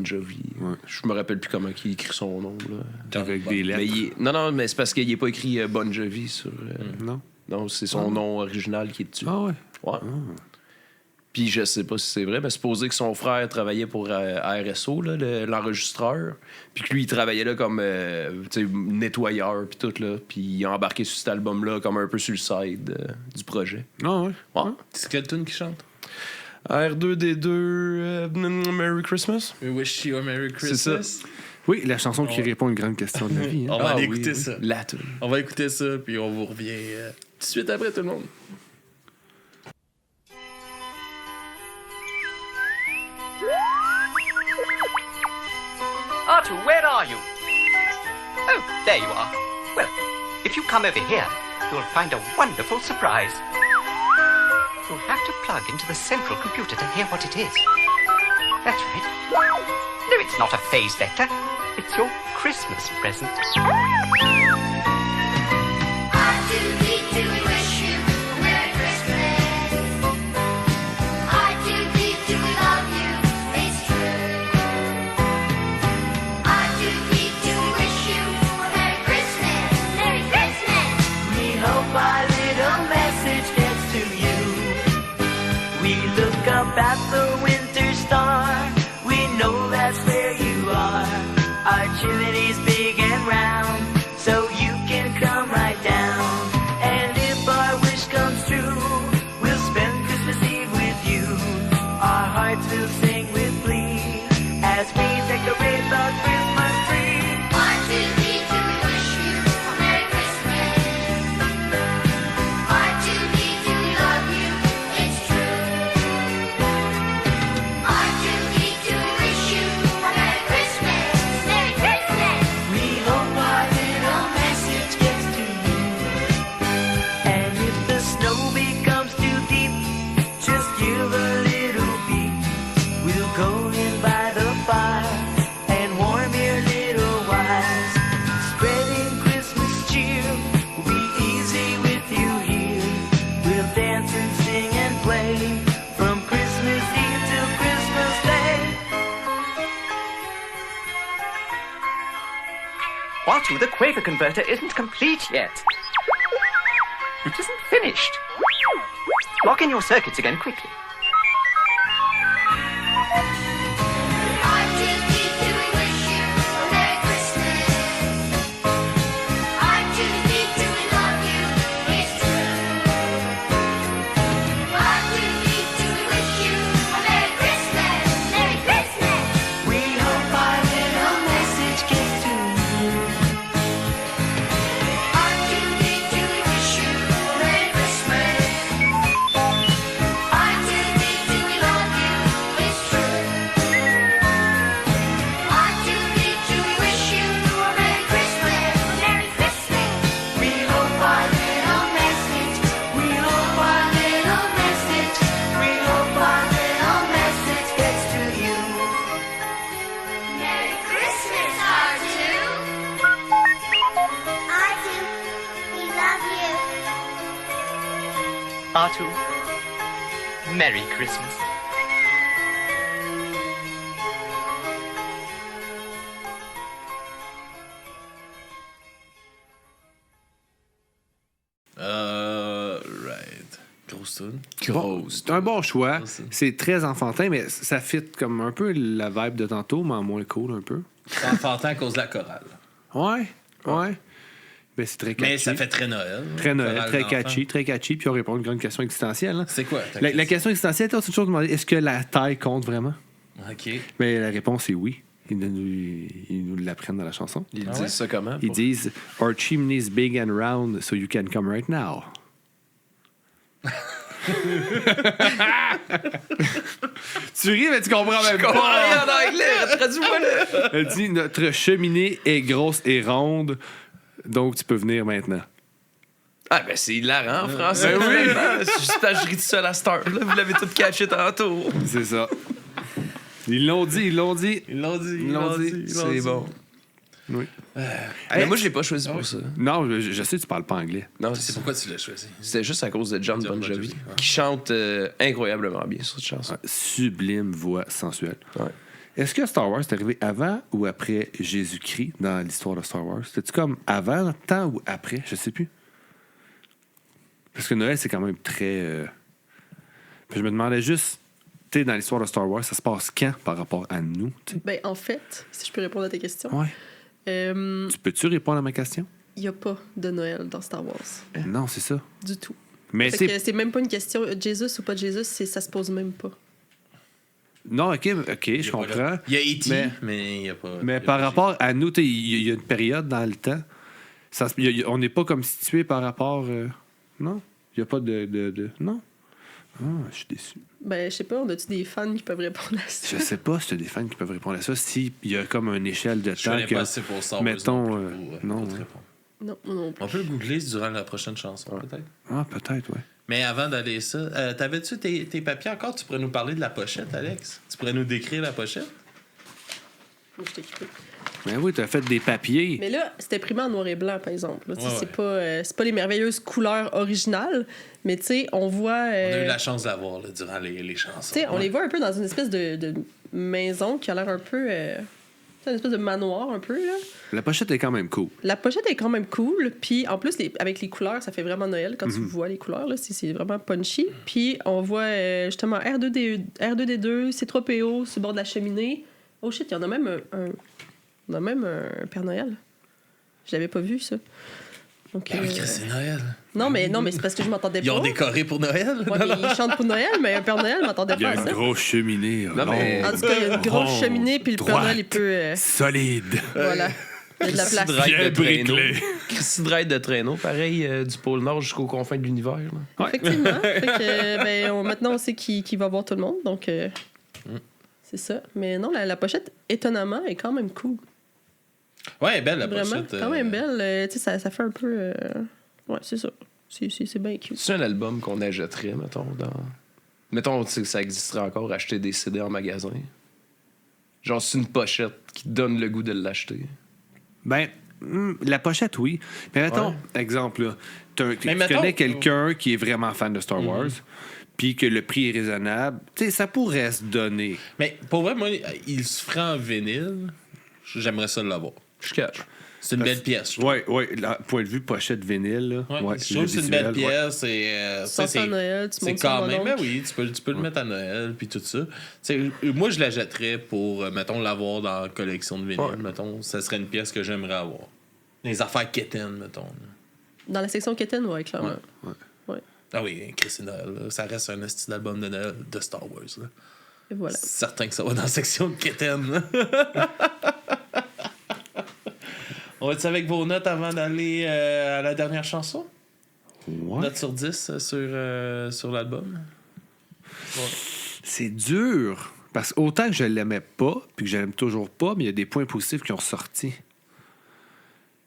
Jovi. Ouais. Je me rappelle plus comment il écrit son nom. Là. Avec des lettres. Mais non, mais c'est parce qu'il n'est pas écrit Bon Jovi sur. Non? Non, c'est son nom original qui est dessus. Ah ouais. Ouais. Puis je sais pas si c'est vrai, mais supposé que son frère travaillait pour RSO, là, l'enregistreur. Puis que lui, il travaillait là comme tu sais, nettoyeur, puis tout, là. Puis il a embarqué sur cet album-là comme un peu sur le side du projet. Ah ouais. Ouais. C'est quelle tune qui chante? R2D2, Merry Christmas. We wish you a Merry Christmas. C'est ça. Oui, la chanson qui répond à une grande question de la vie. Hein. On va aller oui, écouter oui. ça. La tune. On va écouter ça, puis on vous revient tout de suite après tout le monde. Artu, where are you? Oh, there you are. Well, if you come over here, you'll find a wonderful surprise. You'll have to plug into the central computer to hear what it is. That's right. No, it's not a phase vector. It's your Christmas present. At the winter star, we know that's where you are. Our chimney's big and round, so you can come right down. And if our wish comes true, we'll spend Christmas Eve with you. Our hearts will sing with glee as we decorate the Christmas tree. 1, 2, 3, do we wish you a Merry Christmas? 1, 2, 3, do we love you? It's true. We hope our little message gets to you. And if the snow becomes too deep, just give a little beep. We'll go in by the fire and warm your little wires. Spreading Christmas cheer will be easy with you here. We'll dance and sing and play from Christmas Eve till Christmas Day. Artu, the Quaver converter isn't complete yet. It isn't finished. Lock in your circuits again quickly. We hope our little message gets to you. R2. Merry Christmas. Right. Grosse tune. Bon, c'est un bon choix. Merci. C'est très enfantin, mais ça fit comme un peu la vibe de tantôt, mais en moins cool un peu. C'est enfantin à cause de la chorale. Ouais. Ben, c'est très catchy. Mais ça fait très Noël. Très Noël, Chorale très d'enfants. catchy, très catchy. Puis on répond à une grande question existentielle. Hein. C'est quoi ta La question existentielle, c'est toujours demander est-ce que la taille compte vraiment? OK. Mais la réponse est oui. Ils nous l'apprennent dans la chanson. Ils Ah disent ouais? ça comment? Ils disent Our chimney's big and round, so you can come right now. Tu ris, mais tu comprends même Rien pas. en anglais, traduis-moi-le. Elle dit Notre cheminée est grosse et ronde, donc tu peux venir maintenant. Ah, ben c'est hilarant en français. Ben oui. C'est juste parce que je ris tout seul à cette heure. Là. Vous l'avez tout caché tantôt. C'est ça. Ils l'ont dit. Ils l'ont dit. C'est bon. Oui. Mais moi, je l'ai pas choisi pour ça. Non, je sais que tu parles pas anglais. Non, C'est pourquoi tu l'as choisi. c'était juste à cause de John Bon Jovi, qui chante incroyablement bien sur cette chanson. Sublime voix sensuelle. Ouais. Est-ce que Star Wars est arrivé avant ou après Jésus-Christ dans l'histoire de Star Wars? C'était-tu comme avant, temps ou après? Je sais plus. Parce que Noël, c'est quand même très... Puis je me demandais juste, tu sais, dans l'histoire de Star Wars, ça se passe quand par rapport à nous? Tu sais? Ben, en fait, si je peux répondre à tes questions, Ouais. il Tu peux-tu répondre à ma question? n'y a pas de Noël dans Star Wars. Non, c'est ça. Du tout. Mais Fait que c'est même pas une question Jesus ou pas Jesus, ça se pose même pas. Non, OK, je comprends. Il y a E.T., Mais- mais il n'y a pas... Mais par rapport à nous, tu sais, il y a une période dans le temps. On n'est pas comme situé par rapport... non? Il n'y a pas de... Non? Ah, je suis déçu. Ben, je sais pas, on a-tu des fans qui peuvent répondre à ça? Je sais pas si tu as des fans qui peuvent répondre à ça. S'il y a comme une échelle de Je temps connais que... pas assez pour Star Wars. mettons, non plus pour non, te ouais. répondre. Non, moi non plus. On peut le googler durant la prochaine chanson, peut-être. Ah, peut-être, ouais. Mais avant d'aller ça, t'avais-tu tes papiers encore? Tu pourrais nous parler de la pochette, Alex? Tu pourrais nous décrire la pochette? Moi, je t'écoute. Ben oui, tu as fait des papiers. Mais là, c'est imprimé en noir et blanc, par exemple. Là, tu sais, Ouais, c'est pas les merveilleuses couleurs originales, mais tu sais, on voit... On a eu la chance d'avoir là, durant les chansons. Tu sais, on les voit un peu dans une espèce de maison qui a l'air un peu... une espèce de manoir, un peu, là. La pochette est quand même cool. La pochette est quand même cool, puis en plus, avec les couleurs, ça fait vraiment Noël quand tu vois les couleurs, là, c'est vraiment punchy. Puis on voit justement R2D2, C3PO sur le bord de la cheminée. Oh shit, il y en a même on a même un Père Noël. Je l'avais pas vu, ça. Donc, Ben oui, Chris, c'est Noël. non, mais c'est parce que je m'entendais pas. Ils ont décoré pour Noël? Ouais, mais ils chantent pour Noël, mais un Père Noël, je m'entendais Il y a pas à une ça. grosse cheminée. Non, mais- En tout cas, il y a une grosse ronde, cheminée, puis le Père droite, Noël, il peut... solide. voilà. Il y a de la Christy place. Drake Bien de traîneau. bricolé. Christy Drake de traîneau, pareil, du pôle Nord jusqu'aux confins de l'univers. là. Effectivement. Fait que, maintenant, on sait qui va voir tout le monde. Donc, c'est ça. Mais non, la pochette, étonnamment, est quand même cool. Ouais, belle la Vraiment, pochette. quand même belle. Tu sais, ça fait un peu... Ouais, c'est ça. C'est bien cute. C'est un album qu'on achèterait, mettons, dans... Mettons, tu sais, que ça existerait encore, acheter des CD en magasin. Genre, c'est une pochette qui te donne le goût de l'acheter. Ben, la pochette, oui. Mais mettons, exemple, là, tu mettons- connais quelqu'un qui est vraiment fan de Star Wars, puis que le prix est raisonnable, tu sais, ça pourrait se donner. Mais pour vrai, moi, il se ferait en vinyle. J'aimerais ça l'avoir. Je cache. C'est une belle pièce. je trouve. Oui, point de vue pochette vinyle, là. Ouais, je trouve que c'est une belle visuel, ouais. pièce. Et, Sors ça à Noël, tu c'est montes ça à quand mon même, ben oncle. oui, tu peux le mettre à Noël, puis tout ça. Tu sais, moi, je la jetterais pour, mettons, l'avoir dans la collection de vinyle. Ouais. Mettons, ça serait une pièce que j'aimerais avoir. Les affaires quétaines, mettons. Dans la section Keten, ouais, clairement. Ouais. Ah oui, Chris et Noël, là, ça reste un style d'album de Noël de Star Wars. Là. Et voilà. C'est certain que ça va dans la section de quétaines. là. On va être avec vos notes avant d'aller à la dernière chanson? Ouais. Note sur 10 sur l'album? C'est dur. Parce que autant que je l'aimais pas, puis que je l'aime toujours pas, mais il y a des points positifs qui ont ressorti.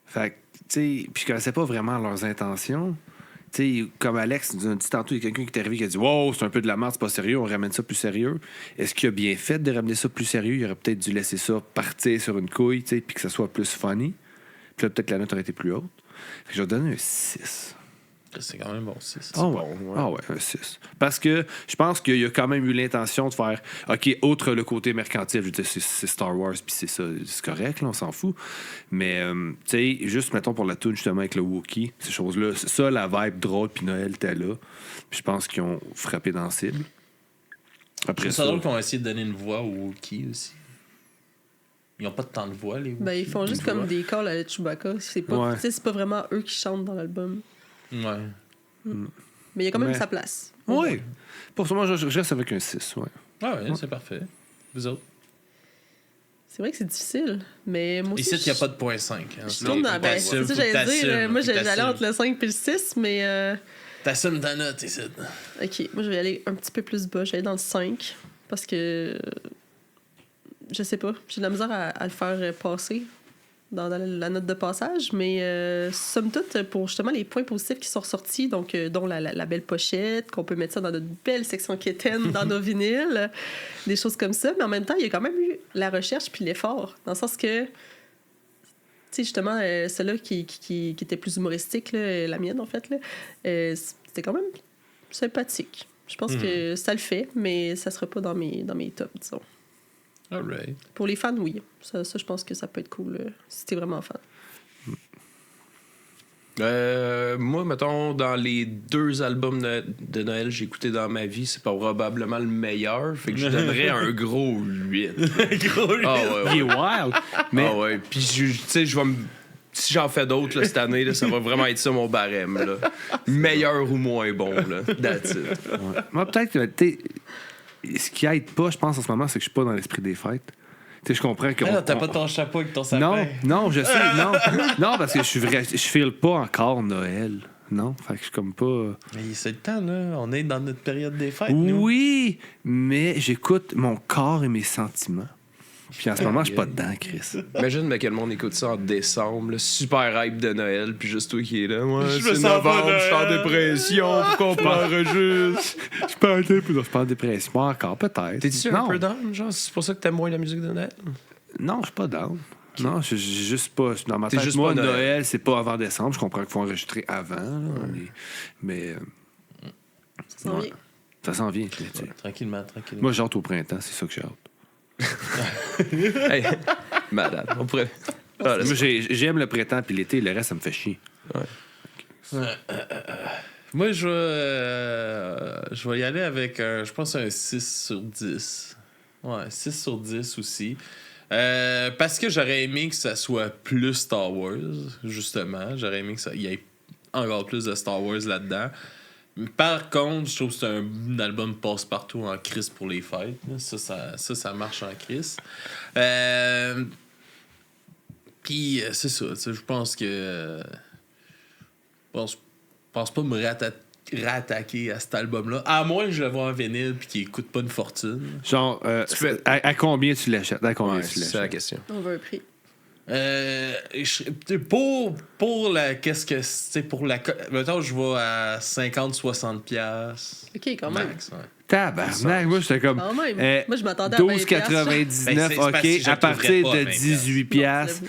Fait que, tu sais, puis je connaissais pas vraiment leurs intentions. Tu sais, comme Alex nous a dit tantôt, il y a quelqu'un qui est arrivé qui a dit « Wow, c'est un peu de la merde, c'est pas sérieux, on ramène ça plus sérieux. » Est-ce qu'il a bien fait de ramener ça plus sérieux? Il aurait peut-être dû laisser ça partir sur une couille, tu sais, puis que ça soit plus funny. Puis là, peut-être que la note aurait été plus haute. Fait que je vais donner un 6. C'est quand même bon, 6. Ah ouais. Ah ouais, un 6. Parce que je pense qu'il y a quand même eu l'intention de faire, OK, outre le côté mercantile, je veux dire, c'est Star Wars, puis c'est ça, c'est correct, là, on s'en fout. Mais, tu sais, juste, mettons, pour la tune justement, avec le Wookiee, ces choses-là, ça, la vibe drôle, puis Noël était là. Puis je pense qu'ils ont frappé dans la cible. Après C'est drôle qu'on a essayé de donner une voix aux Wookiee aussi. Ils n'ont pas tant de voix, les Wookiee. Ben, ils font juste comme des calls à Chewbacca. C'est pas, Ouais. tu sais, c'est pas vraiment eux qui chantent dans l'album. Ouais. Mais il y a quand même Mais- sa place. Oui. Pour ça, moi, je reste avec un 6, ouais. Ah ouais, c'est parfait. Vous autres? C'est vrai que c'est difficile, mais moi aussi. Ici, il n'y a pas de point 5. Hein. Je tourne dans. Ben, c'est ça, j'allais dire. Moi, j'allais entre le 5 et le 6, mais. T'assumes ta note ici. Ok, moi, je vais aller un petit peu plus bas. J'allais dans le 5 parce que. Je sais pas. J'ai de la misère à le faire passer dans la note de passage, mais somme toute, pour justement les points positifs qui sont ressortis, donc dont la belle pochette, qu'on peut mettre ça dans notre belle section quétaine, dans nos vinyles, des choses comme ça, mais en même temps, il y a quand même eu la recherche puis l'effort, dans le sens que, tu sais, justement, celle-là qui était plus humoristique, là, la mienne, en fait, là, c'était quand même sympathique. Je pense que ça le fait, mais ça sera pas dans mes tops, disons. All right. Pour les fans, oui. Ça, je pense que ça peut être cool si t'es vraiment fan. Moi, mettons, dans les 2 albums de Noël que j'ai écoutés dans ma vie, c'est probablement le meilleur. Fait que je donnerais un gros 8. Gros 8. Ah ouais, Il est wild. Mais Ah ouais. Puis, tu sais, je vais me. Si j'en fais d'autres là, cette année, là, ça va vraiment être ça mon barème. Là. Meilleur ou moins bon. Là. That's it. ouais. Moi, peut-être que, tu sais, ce qui aide pas, je pense, en ce moment, c'est que je suis pas dans l'esprit des fêtes. Tu sais, je comprends que. Ah non, t'as pas ton chapeau avec ton sapin. Non, je sais, non. Non, parce que je file pas encore Noël. Non, fait que je suis comme pas. Mais c'est le temps, là. On est dans notre période des fêtes, nous. Oui, mais j'écoute mon corps et mes sentiments. Puis en ce moment, je suis pas dedans, Chris. Imagine mais quel monde écoute ça en décembre, là, super hype de Noël, puis juste toi qui est là. Moi, Je me c'est sens pas novembre, je suis en Noël. dépression, pourquoi on parle juste? Je parle de dépression encore, peut-être. T'es-tu Non. un peu down, genre? C'est pour ça que t'aimes moins la musique de Noël? Non, je suis pas down. Non, j'ai juste pas. Dans ma T'es tête, juste moi, pas Noël. Noël, c'est pas avant décembre. Je comprends qu'il faut enregistrer avant. Là, mais Ça s'en vient. ça s'en vient. Tu sais. Tranquillement. Moi, j'ai hâte au printemps, c'est ça que j'ai hâte. Hey, malade. On pourrait. Ah, là, Moi, j'aime le printemps puis l'été, le reste, ça me fait chier. Moi, je vais y aller avec, je pense, un 6 sur 10. Ouais, 6 sur 10 aussi. Parce que j'aurais aimé que ça soit plus Star Wars, justement. J'aurais aimé qu'il y ait encore plus de Star Wars là-dedans. Par contre, je trouve que c'est un album passe-partout en crise pour les fêtes. Ça marche en crise. Puis, c'est ça. Je pense que... Je pense pas me rattaquer à cet album-là. À moins que je le vois en vinyle puis qu'il coûte pas une fortune. Genre, fais- à combien tu l'achètes? À combien Ouais, tu c'est la l'achètes? question. On veut un prix. Pour la qu'est-ce que c'est pour la mettons je vais à 50-60 piastres. OK, quand même. Max, ouais. Tabarnak, moi, j'étais comme. Quand même. Moi, je m'attendais à 20 12,99, Ben, c'est parce que OK. je le À partir trouverais pas à de 20 18 piastres,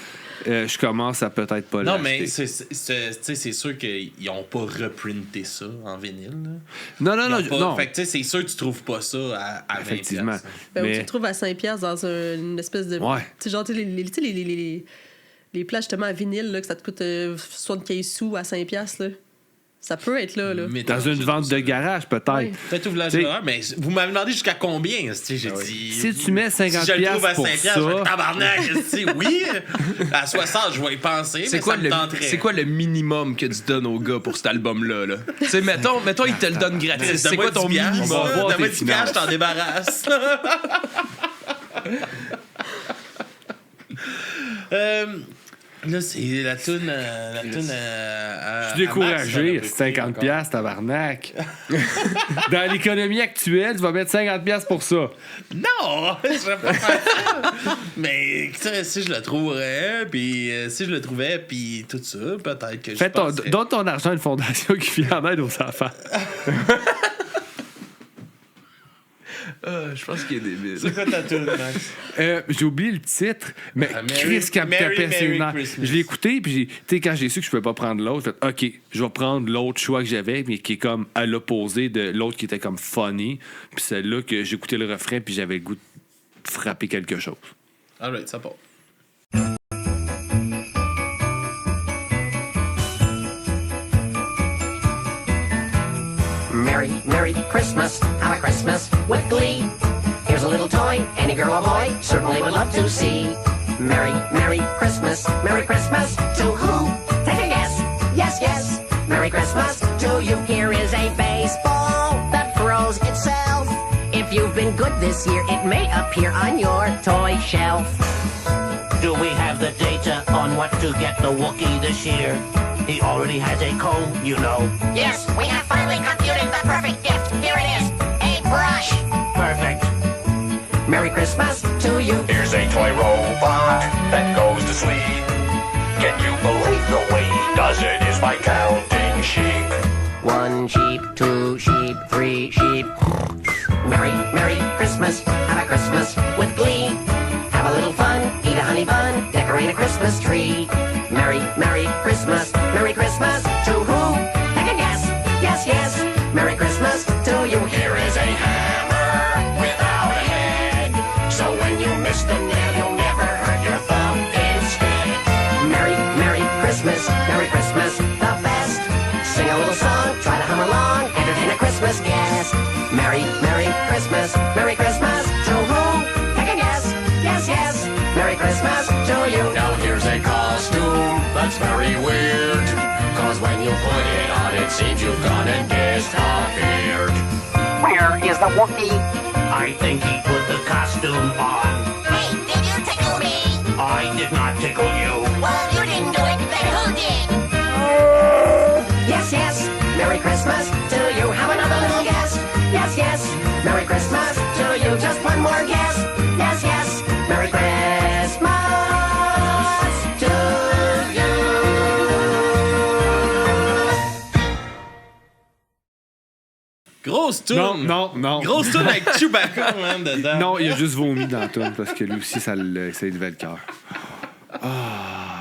je commence à peut-être pas Non, l'acheter. mais c'est sûr qu'ils ont pas reprinté ça en vinyle. Là. Non, Ils ont pas- non. Fait que tu sais, c'est sûr que tu trouves pas ça à 20 Effectivement. piastres. Ben, Mais- tu le trouves à 5$ dans une espèce de. Ouais. Tu sais, genre, tu sais, les plats justement à vinyle, là, que ça te coûte 75 sous à 5$, là. Ça peut être là. Mais Dans une vente de garage, peut-être. Ouais. Peut-être ouvre T'sais- l'âge mais vous m'avez demandé jusqu'à combien, j'ai dit. Si tu mets 50 si je le trouve à pour 5 ça- je vais tabarnak, oui. À 60, je vais y penser, C'est mais quoi, ça me tenterait. c'est quoi le minimum que tu donnes au gars pour cet album-là? Là? Tu sais, mettons, il te le donne gratis. C'est quoi ton minimum? On va voir Donne-moi tes 10 piastres, je finances. t'en débarrasse. Là, c'est la toune à... Je suis découragé, 50 piastres, tabarnak. Dans l'économie actuelle, tu vas mettre 50 piastres pour ça. Non! Je vais pas faire ça! Mais tu sais, si je le trouverais, puis si je le trouvais, puis tout ça, peut-être que je penserais... Donne ton argent à une fondation qui vient en aide aux enfants. Je pense qu'il est débile. C'est quoi ta tune, Max? J'ai oublié le titre, mais Merry- Chris qui me Merry, tapait ses Merry nerfs. Christmas. Je l'ai écouté, puis tu sais, quand j'ai su que je pouvais pas prendre l'autre, j'ai fait, OK, je vais prendre l'autre choix que j'avais, mais qui est comme à l'opposé de l'autre qui était comme funny. Puis c'est là que j'écoutais le refrain, puis j'avais le goût de frapper quelque chose. Alright, ça part. Merry, Merry Christmas, have a Christmas with glee. Here's a little toy any girl or boy certainly would love to see. Merry, Merry Christmas to who? Take a guess. Yes, yes. Merry Christmas to you. Here is a baseball that throws itself. If you've been good this year, it may appear on your toy shelf. Do we have the data on what to get the Wookiee this year? He already has a comb, you know. Yes, we have finally computed the perfect gift. Here it is, a brush. Perfect. Merry Christmas to you. Here's a toy robot that goes to sleep. Can you believe the way he does it is by counting sheep? 1 sheep, 2 sheep, 3 sheep. Merry, Merry Christmas, have a Christmas with glee. Have a little fun, eat a honey bun, decorate a Christmas tree. Merry, Merry Christmas to who? Take a guess. Yes, yes. Merry Christmas to you. Here is a hammer without a head. So when you miss the nail, you'll never hurt your thumb instead. Merry, Merry Christmas, the best. Sing a little song, try to hum along, entertain a Christmas guest. Merry, Merry Christmas to who? Take a guess. Yes, yes. Merry Christmas to you. Now here's a costume that's very weird. Cause when you put it on, it seems you've gone and disappeared. Where is the Wookiee? I think he put the costume on. Hey, did you tickle me? I did not tickle you. Well, you didn't do it, then who did? Yes, yes. Merry Christmas to you. Have another little guess. Yes, yes. Merry Christmas to you. Just one more guess. Yes, yes. Merry Christmas to you. Grosse tune! Non. Grosse tune avec Chewbacca, man, dedans. Non, il a juste vomi dans la toune parce que lui aussi, ça élevait le cœur.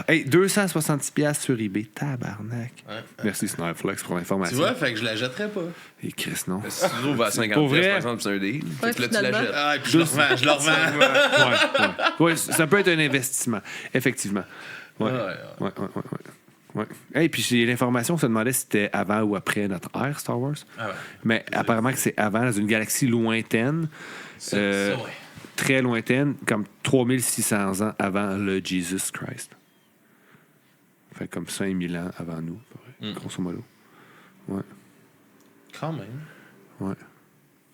Hey, 266$ sur eBay. Tabarnak. Ouais. Merci, Snipeflex, pour Tu l'information. vois, fait que je la jetterais pas. Et Chris, non. Si tu trouves à 50$, Pour vrai? par exemple, c'est un deal. Fait que là, tu la finalement. jettes. Ah, et puis je le revends. Ouais, ça peut être un investissement, effectivement. Ouais. Ouais. Hey, puis j'ai l'information, on se demandait si c'était avant ou après notre ère Star Wars. Ah ouais. Mais apparemment que c'est avant, dans une galaxie lointaine. Ça, ouais. Très lointaine, comme 3600 ans avant le Jesus Christ. Fait comme 5000 ans avant nous, grosso modo. Ouais. Quand même. Ouais.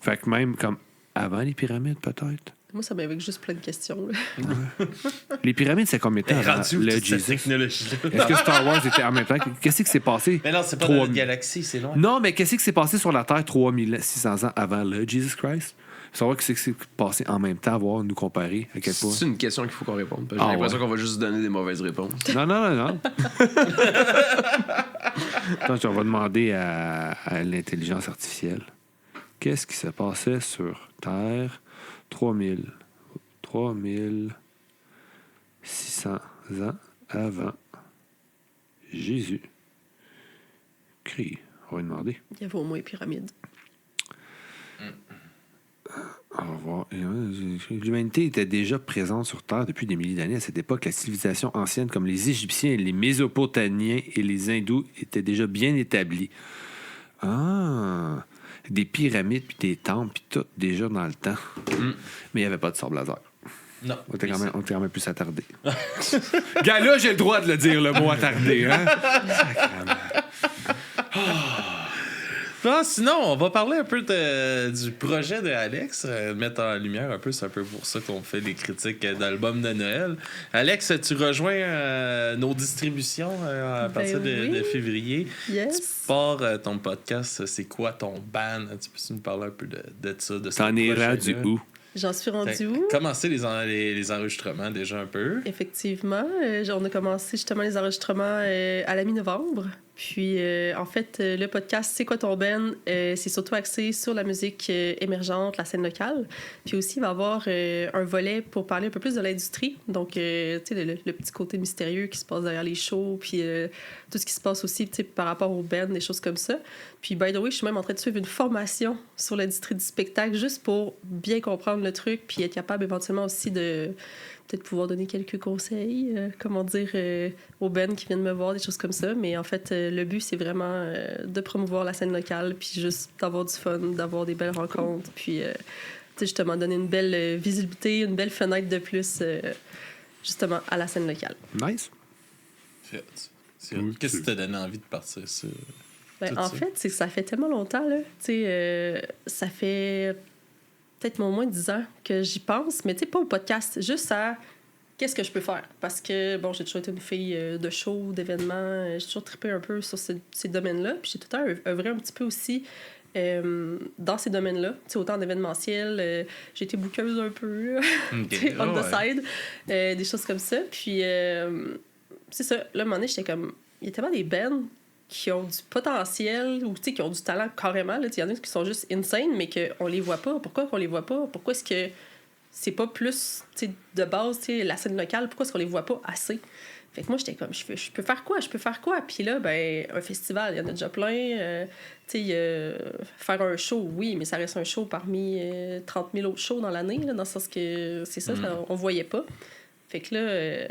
Fait que même comme avant les pyramides, peut-être. Moi, ça m'évoque juste plein de questions. Là. Les pyramides, c'est combien de temps avant Rendu le toute cette Jesus? technologie-là. Est-ce que Star Wars était en même temps? Qu'est-ce qui s'est passé? Mais non, c'est pas 3 dans notre galaxie, c'est loin. Non, mais qu'est-ce qui s'est passé sur la Terre 3600 ans avant le Jesus Christ? Savoir ce qui s'est passé en même temps, voir, nous comparer à quel point. C'est une question qu'il faut qu'on réponde. J'ai l'impression qu'on va juste donner des mauvaises réponses. Non. Attends, on va demander à l'intelligence artificielle. Qu'est-ce qui s'est passé sur Terre 3600 ans avant Jésus? On va demander. Il y avait au moins les pyramides. On va voir. L'humanité était déjà présente sur Terre depuis des milliers d'années. À cette époque, la civilisation ancienne, comme les Égyptiens, les Mésopotamiens et les Hindous, étaient déjà bien établis. Ah! Des pyramides, puis des temples, puis tout, déjà dans le temps. Mais il n'y avait pas de sable laser. Non. On était quand même plus attardé. Gars, là, j'ai le droit de le dire, le mot attardé, hein? Non, sinon, on va parler un peu du projet de Alex, mettre en lumière un peu, c'est un peu pour ça qu'on fait les critiques d'albums de Noël. Alex, tu rejoins nos distributions à partir de février. Yes. Tu pars ton podcast, c'est quoi ton band? Tu peux nous parler un peu de ça? De T'en es rendu où? J'en suis rendue où? Commencer les enregistrements déjà un peu. Effectivement. On a commencé justement les enregistrements à la mi-novembre. Puis, en fait, le podcast C'est quoi ton band? C'est surtout axé sur la musique émergente, la scène locale. Puis aussi, il va y avoir un volet pour parler un peu plus de l'industrie. Donc, tu sais, le petit côté mystérieux qui se passe derrière les shows, puis tout ce qui se passe aussi, tu sais, par rapport aux bands, des choses comme ça. Puis, by the way, je suis même en train de suivre une formation sur l'industrie du spectacle, juste pour bien comprendre le truc, puis être capable éventuellement aussi de peut-être pouvoir donner quelques conseils, comment dire, aux bands qui viennent me voir, des choses comme ça. Mais en fait, le but, c'est vraiment de promouvoir la scène locale, puis juste d'avoir du fun, d'avoir des belles rencontres, puis tu sais, justement, donner une belle visibilité, une belle fenêtre de plus, justement, à la scène locale. Nice. Qu'est-ce qui t'a donné envie de partir ça? Ben, en fait, c'est que ça fait tellement longtemps, là. Tu sais, ça fait peut-être au moins 10 ans que j'y pense, mais tu sais, pas au podcast, juste à qu'est-ce que je peux faire. Parce que, bon, j'ai toujours été une fille de show, d'événements, j'ai toujours trippé un peu sur ces domaines-là, puis j'ai tout le temps œuvré un petit peu aussi dans ces domaines-là, tu sais, autant en événementiel, j'ai été bookeuse un peu, tu sais, on the side, des choses comme ça, puis c'est ça, là, à un moment donné, j'étais comme, il y a tellement des bands qui ont du potentiel ou qui ont du talent carrément. Il y en a qui sont juste insane, mais qu'on les voit pas. Pourquoi qu'on les voit pas? Pourquoi est-ce que c'est pas plus de base la scène locale? Pourquoi est-ce qu'on les voit pas assez? Fait que moi, j'étais comme, je peux faire quoi? Je peux faire quoi? Puis là, ben, un festival, il y en a déjà plein. Faire un show, oui, mais ça reste un show parmi 30 000 autres shows dans l'année, là, dans le sens que c'est ça, on voyait pas. Fait que là,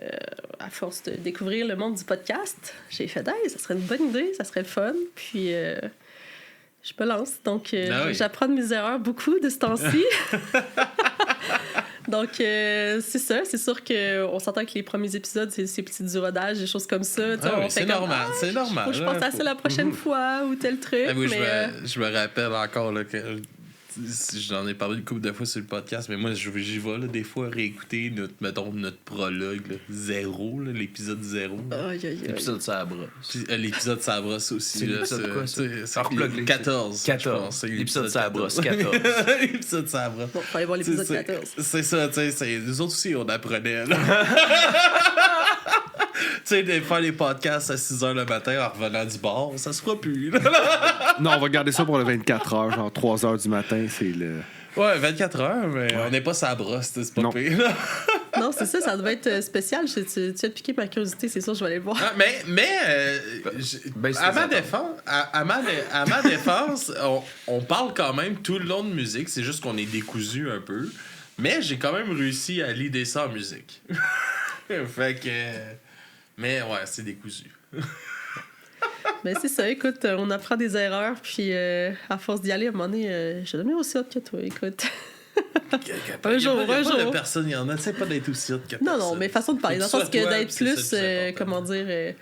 à force de découvrir le monde du podcast, j'ai fait « Hey, ça serait une bonne idée, ça serait le fun. » Puis je me lance. Donc, j'apprends de mes erreurs beaucoup de ce temps-ci. Donc, c'est ça. C'est sûr qu'on s'entend que les premiers épisodes, c'est ces petits du rodage, des choses comme ça. C'est normal, c'est normal. Faut que je pense à ça la prochaine fois ou tel truc. Moi, je me rappelle encore là, que j'en ai parlé une couple de fois sur le podcast, mais moi, j'y vais là, des fois réécouter notre prologue, là, 0, là, l'épisode 0. L'épisode ça brosse. L'épisode ça brosse aussi. C'est là, l'épisode quoi, ça? C'est 14. 14. L'épisode ça brosse, 14. L'épisode ça brosse. Bon, faut aller voir l'épisode 14. C'est ça, tu sais. Nous autres aussi, on apprenait, là. Tu sais, de faire les podcasts à 6 h le matin en revenant du bar, ça se fera plus. Non, on va garder ça pour le 24 h, genre 3 h du matin, c'est le... Ouais, 24 h, mais on n'est pas sa brosse, c'est pas pire. Non, c'est ça, ça devait être spécial. Tu as piqué ma curiosité, c'est sûr, je vais aller le voir. À ma défense, on parle quand même tout le long de musique, c'est juste qu'on est décousu un peu, mais j'ai quand même réussi à leader ça en musique. Fait que... Mais ouais, c'est décousu. Mais c'est ça, écoute, on apprend des erreurs, puis à force d'y aller, à un moment donné, je deviens aussi hot que toi, écoute. Un jour. Pas de personne, il y en a, tu sais, pas d'être aussi hot que personne. Non, mais façon de parler, dans le sens que d'être plus, comment dire...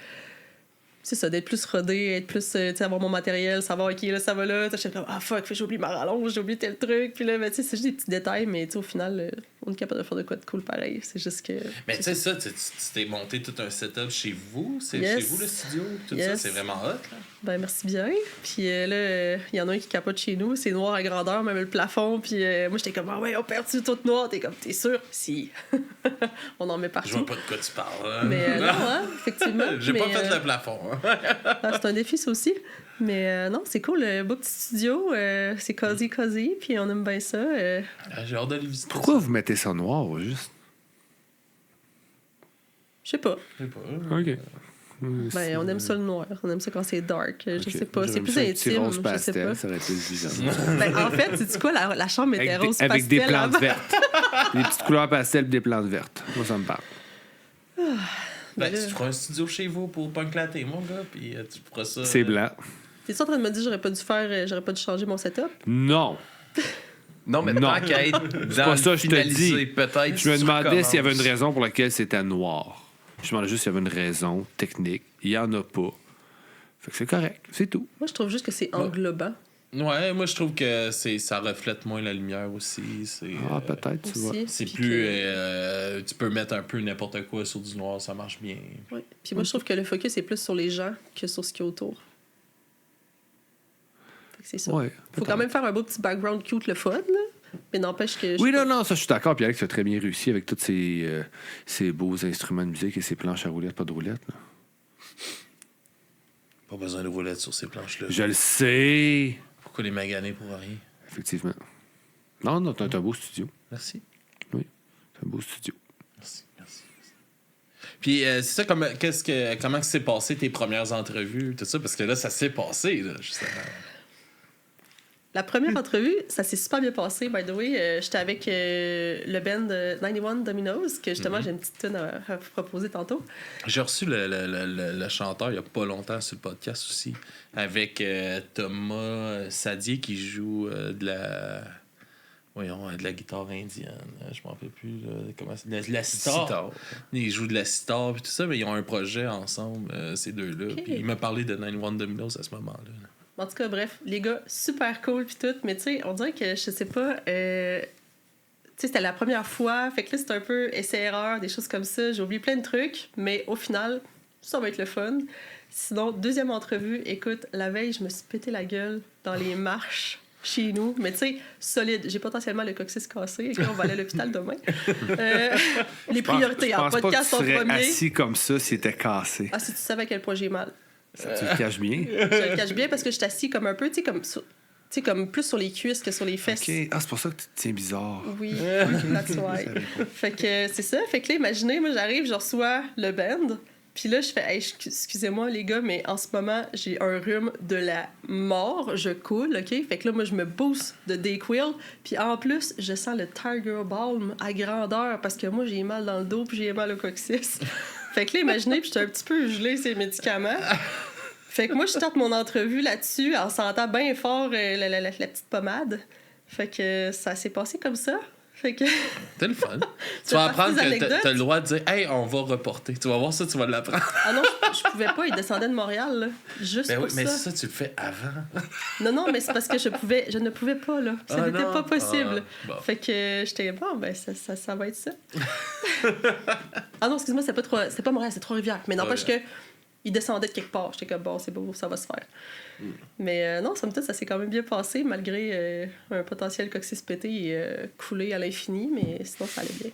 c'est ça, d'être plus rodé, être plus, tu sais, avoir mon matériel, savoir, OK, là, ça va là. Je suis comme, fuck, j'ai oublié ma rallonge, j'ai oublié tel truc. Puis là, ben, tu sais, c'est juste des petits détails, mais tu sais, au final, on est capable de faire de quoi de cool pareil. C'est juste que. Mais tu sais, ça, tu t'es monté tout un setup chez vous. C'est Yes. chez vous, le studio. Tout Yes. ça, c'est vraiment hot, là. Ben, merci bien. Puis là, il y en a un qui capote chez nous, c'est noir à grandeur, même le plafond. Puis moi, j'étais comme, ouais, on perd-tu tout noir? T'es comme, t'es sûr? Si. On en met partout. Je vois pas de quoi tu parles. Hein? Mais non, hein, effectivement. J'ai pas fait le plafond. Hein? C'est un défi, ça aussi. Mais non, c'est cool. Beau petit studio. C'est cosy, puis on aime bien ça. J'ai hâte de le visiter. Pourquoi vous mettez ça noir, juste? Je sais pas. OK. Ben, on aime ça le noir. On aime ça quand c'est dark. Je sais pas. C'est plus Petit intime. rose Je sais pastel, pas. ça aurait été vivant. Ben, en fait, sais-tu quoi? La chambre était rose pastel. Avec des plantes avant. vertes. Des petites couleurs pastel et des plantes vertes. Moi, ça me parle. Ben, tu feras un studio chez vous pour punklater, mon gars, puis tu feras ça. C'est blanc. T'es-tu en train de me dire que j'aurais pas dû changer mon setup? Non. Non, mais Non. tant qu'à être dans pas ça, le je te finalisé, dis. peut-être. Je me demandais recommence. s'il y avait une raison pour laquelle c'était noir. Je me demandais juste s'il y avait une raison technique. Il n'y en a pas. Fait que c'est correct. C'est tout. Moi, je trouve juste que c'est englobant. Ouais, moi, je trouve que ça reflète moins la lumière aussi. Peut-être, tu vois. Aussi. C'est Puis plus... que- tu peux mettre un peu n'importe quoi sur du noir, ça marche bien. Ouais. Puis moi, je trouve que le focus est plus sur les gens que sur ce qu'il y a autour. Fait que c'est ça. Ouais, Faut quand même faire un beau petit background cute, le fun, là. Mais n'empêche que... Oui, non, ça, je suis d'accord. Puis Alex a très bien réussi avec tous ces beaux instruments de musique et ces planches à roulettes, pas de roulettes. Là. Pas besoin de roulettes sur ces planches-là. Je le sais. Pourquoi les maganer pour rien? Effectivement. Non, t'as un beau studio. Merci. Oui, c'est un beau studio. Merci. Puis c'est ça, comment que s'est passé tes premières entrevues, tout ça? Parce que là, ça s'est passé, là, justement. La première entrevue, ça s'est super bien passé, by the way. J'étais avec le band 91 Dominoes, que justement, j'ai une petite tune à vous proposer tantôt. J'ai reçu le chanteur il n'y a pas longtemps sur le podcast aussi, avec Thomas Sadier qui joue de la guitare indienne. Je m'en rappelle plus. Comment c'est? De la sitar. Ils jouent de la sitar et tout ça, mais ils ont un projet ensemble, ces deux-là. Ok. Puis il m'a parlé de 91 Dominoes à ce moment-là. En tout cas, bref, les gars, super cool pis tout, mais tu sais, on dirait que, je sais pas, tu sais, c'était la première fois, fait que là, c'était un peu essai-erreur, des choses comme ça, j'ai oublié plein de trucs, mais au final, ça va être le fun. Sinon, deuxième entrevue, écoute, la veille, je me suis pété la gueule dans les marches chez nous, mais tu sais, solide. J'ai potentiellement le coccyx cassé, et on va aller à l'hôpital demain. Les priorités, en podcast en Je pense pas que tu serais premier. assis comme ça s'il était cassé. Ah, si tu savais à quel point j'ai mal. Ça, tu le caches bien. Je le cache bien parce que je suis assis comme un peu, tu sais, comme plus sur les cuisses que sur les fesses. OK. Ah, c'est pour ça que tu te tiens bizarre. Oui, that's why. Fait que c'est ça. Fait que là, imaginez, moi, j'arrive, je reçois le band. Puis là, je fais, hey, excusez-moi, les gars, mais en ce moment, j'ai un rhume de la mort. Je coule, OK? Fait que là, moi, je me booste de Dayquil. Puis en plus, je sens le Tiger Balm à grandeur parce que moi, j'ai mal dans le dos puis j'ai mal au coccyx. Fait que là, imaginez, puis j'étais un petit peu gelée ces médicaments. Fait que moi, je starte mon entrevue là-dessus en sentant bien fort la petite pommade. Fait que ça s'est passé comme ça. Fait que... C'est le fun. Tu C'est vas parti apprendre des que anecdotes. t'as le droit de dire « Hey, on va reporter ». Tu vas voir ça, tu vas l'apprendre. Ah non, je pouvais pas, il descendait de Montréal, là. Juste Ben pour oui, mais ça. ça, tu le fais avant. Non, mais c'est parce que je ne pouvais pas, là. Ça Ah n'était non? pas possible. Ah, bon. Fait que j'étais, bon, ben, ça va être ça. Ah non, excuse-moi, c'était pas Montréal, c'est Trois-Rivières. Mais n'empêche que il descendait de quelque part. J'étais comme, bon, c'est beau, ça va se faire. Mais non, somme toute, ça s'est quand même bien passé, malgré un potentiel coccyx pété et coulé à l'infini, mais sinon, ça allait bien.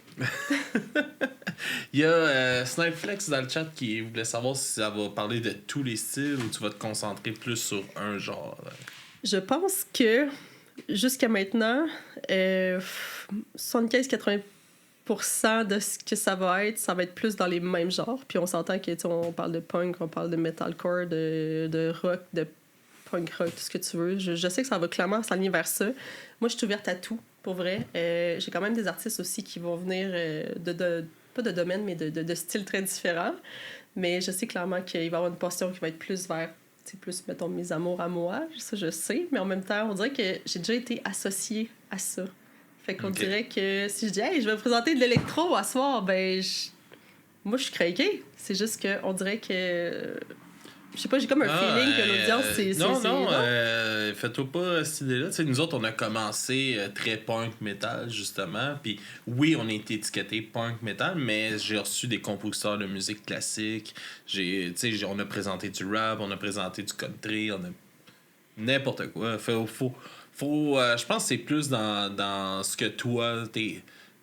Il y a Snipeflex dans le chat qui voulait savoir si ça va parler de tous les styles ou tu vas te concentrer plus sur un genre. Je pense que jusqu'à maintenant, 75-80% de ce que ça va être plus dans les mêmes genres. Puis on s'entend que on parle de punk, on parle de metalcore, de rock, de punk rock, tout ce que tu veux. Je sais que ça va clairement s'aligner vers ça. Moi, je suis ouverte à tout, pour vrai. J'ai quand même des artistes aussi qui vont venir pas de domaine, mais de styles très différents. Mais je sais clairement qu'il va y avoir une portion qui va être plus vers, plus, mettons, mes amours à moi. Ça, je sais. Mais en même temps, on dirait que j'ai déjà été associée à ça. Fait qu'on dirait que si je dis, hey, je vais me présenter de l'électro à soir, ben, moi, je suis craquée. C'est juste qu'on dirait que. Je sais pas, j'ai comme un feeling que l'audience, c'est. Non, fais-toi pas cette idée-là. Tu sais, nous autres, on a commencé très punk metal, justement. Puis oui, on a été étiqueté punk metal, mais j'ai reçu des compositeurs de musique classique. On a présenté du rap, on a présenté du country, on a n'importe quoi. Je pense que c'est plus dans ce que toi,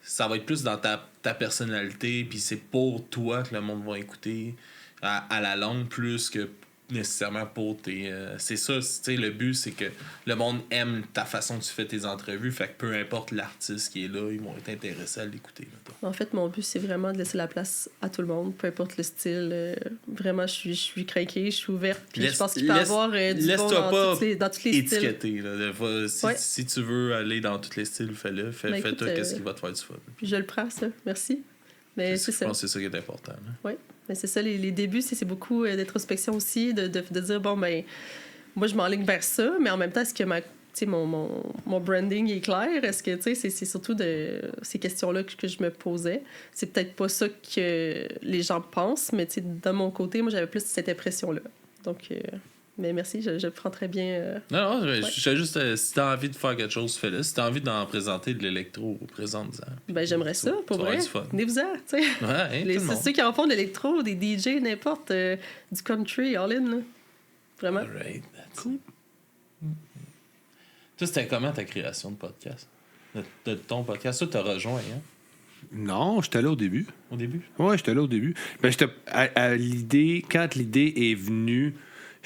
ça va être plus dans ta personnalité, puis c'est pour toi que le monde va écouter à la longue plus que nécessairement pour tes... c'est ça, tu sais, le but, c'est que le monde aime ta façon dont tu fais tes entrevues, fait que peu importe l'artiste qui est là, ils vont être intéressés à l'écouter. En fait, mon but, c'est vraiment de laisser la place à tout le monde, peu importe le style. Vraiment, je suis craquée, je suis ouverte, puis je pense qu'il peut y avoir du bon dans tous les styles. Étiqueter, là. Si tu veux aller dans tous les styles, fais-le. Fais-toi qu'est-ce qui va te faire du fun. Puis je le prends, ça. Merci. Mais c'est ça. Je pense que c'est ça qui est important. Hein? Oui. Mais c'est ça, les débuts, c'est beaucoup d'introspection aussi, de dire, bon, ben, moi, je m'enligne vers ça, mais en même temps, est-ce que mon branding est clair? Est-ce que, tu sais, c'est surtout de ces questions-là que je me posais. C'est peut-être pas ça que les gens pensent, mais, tu sais, de mon côté, moi, j'avais plus cette impression-là. Donc, mais merci, je le prends très bien. Non, je juste, si t'as envie de faire quelque chose, fais-le. Si t'as envie d'en présenter de l'électro, présente-en. Ben, j'aimerais ça, pour vrai. Venez-vous-en, tu sais. Ouais, ceux qui en font de l'électro, des DJ, n'importe, du country, all in, là. Vraiment. All right, cool. Toi, c'était comment ta création de podcast? De ton podcast? Toi, t'as rejoint, hein? Non, j'étais là au début. Au début? Ouais, j'étais là au début. Ben, j'étais à l'idée, quand l'idée est venue,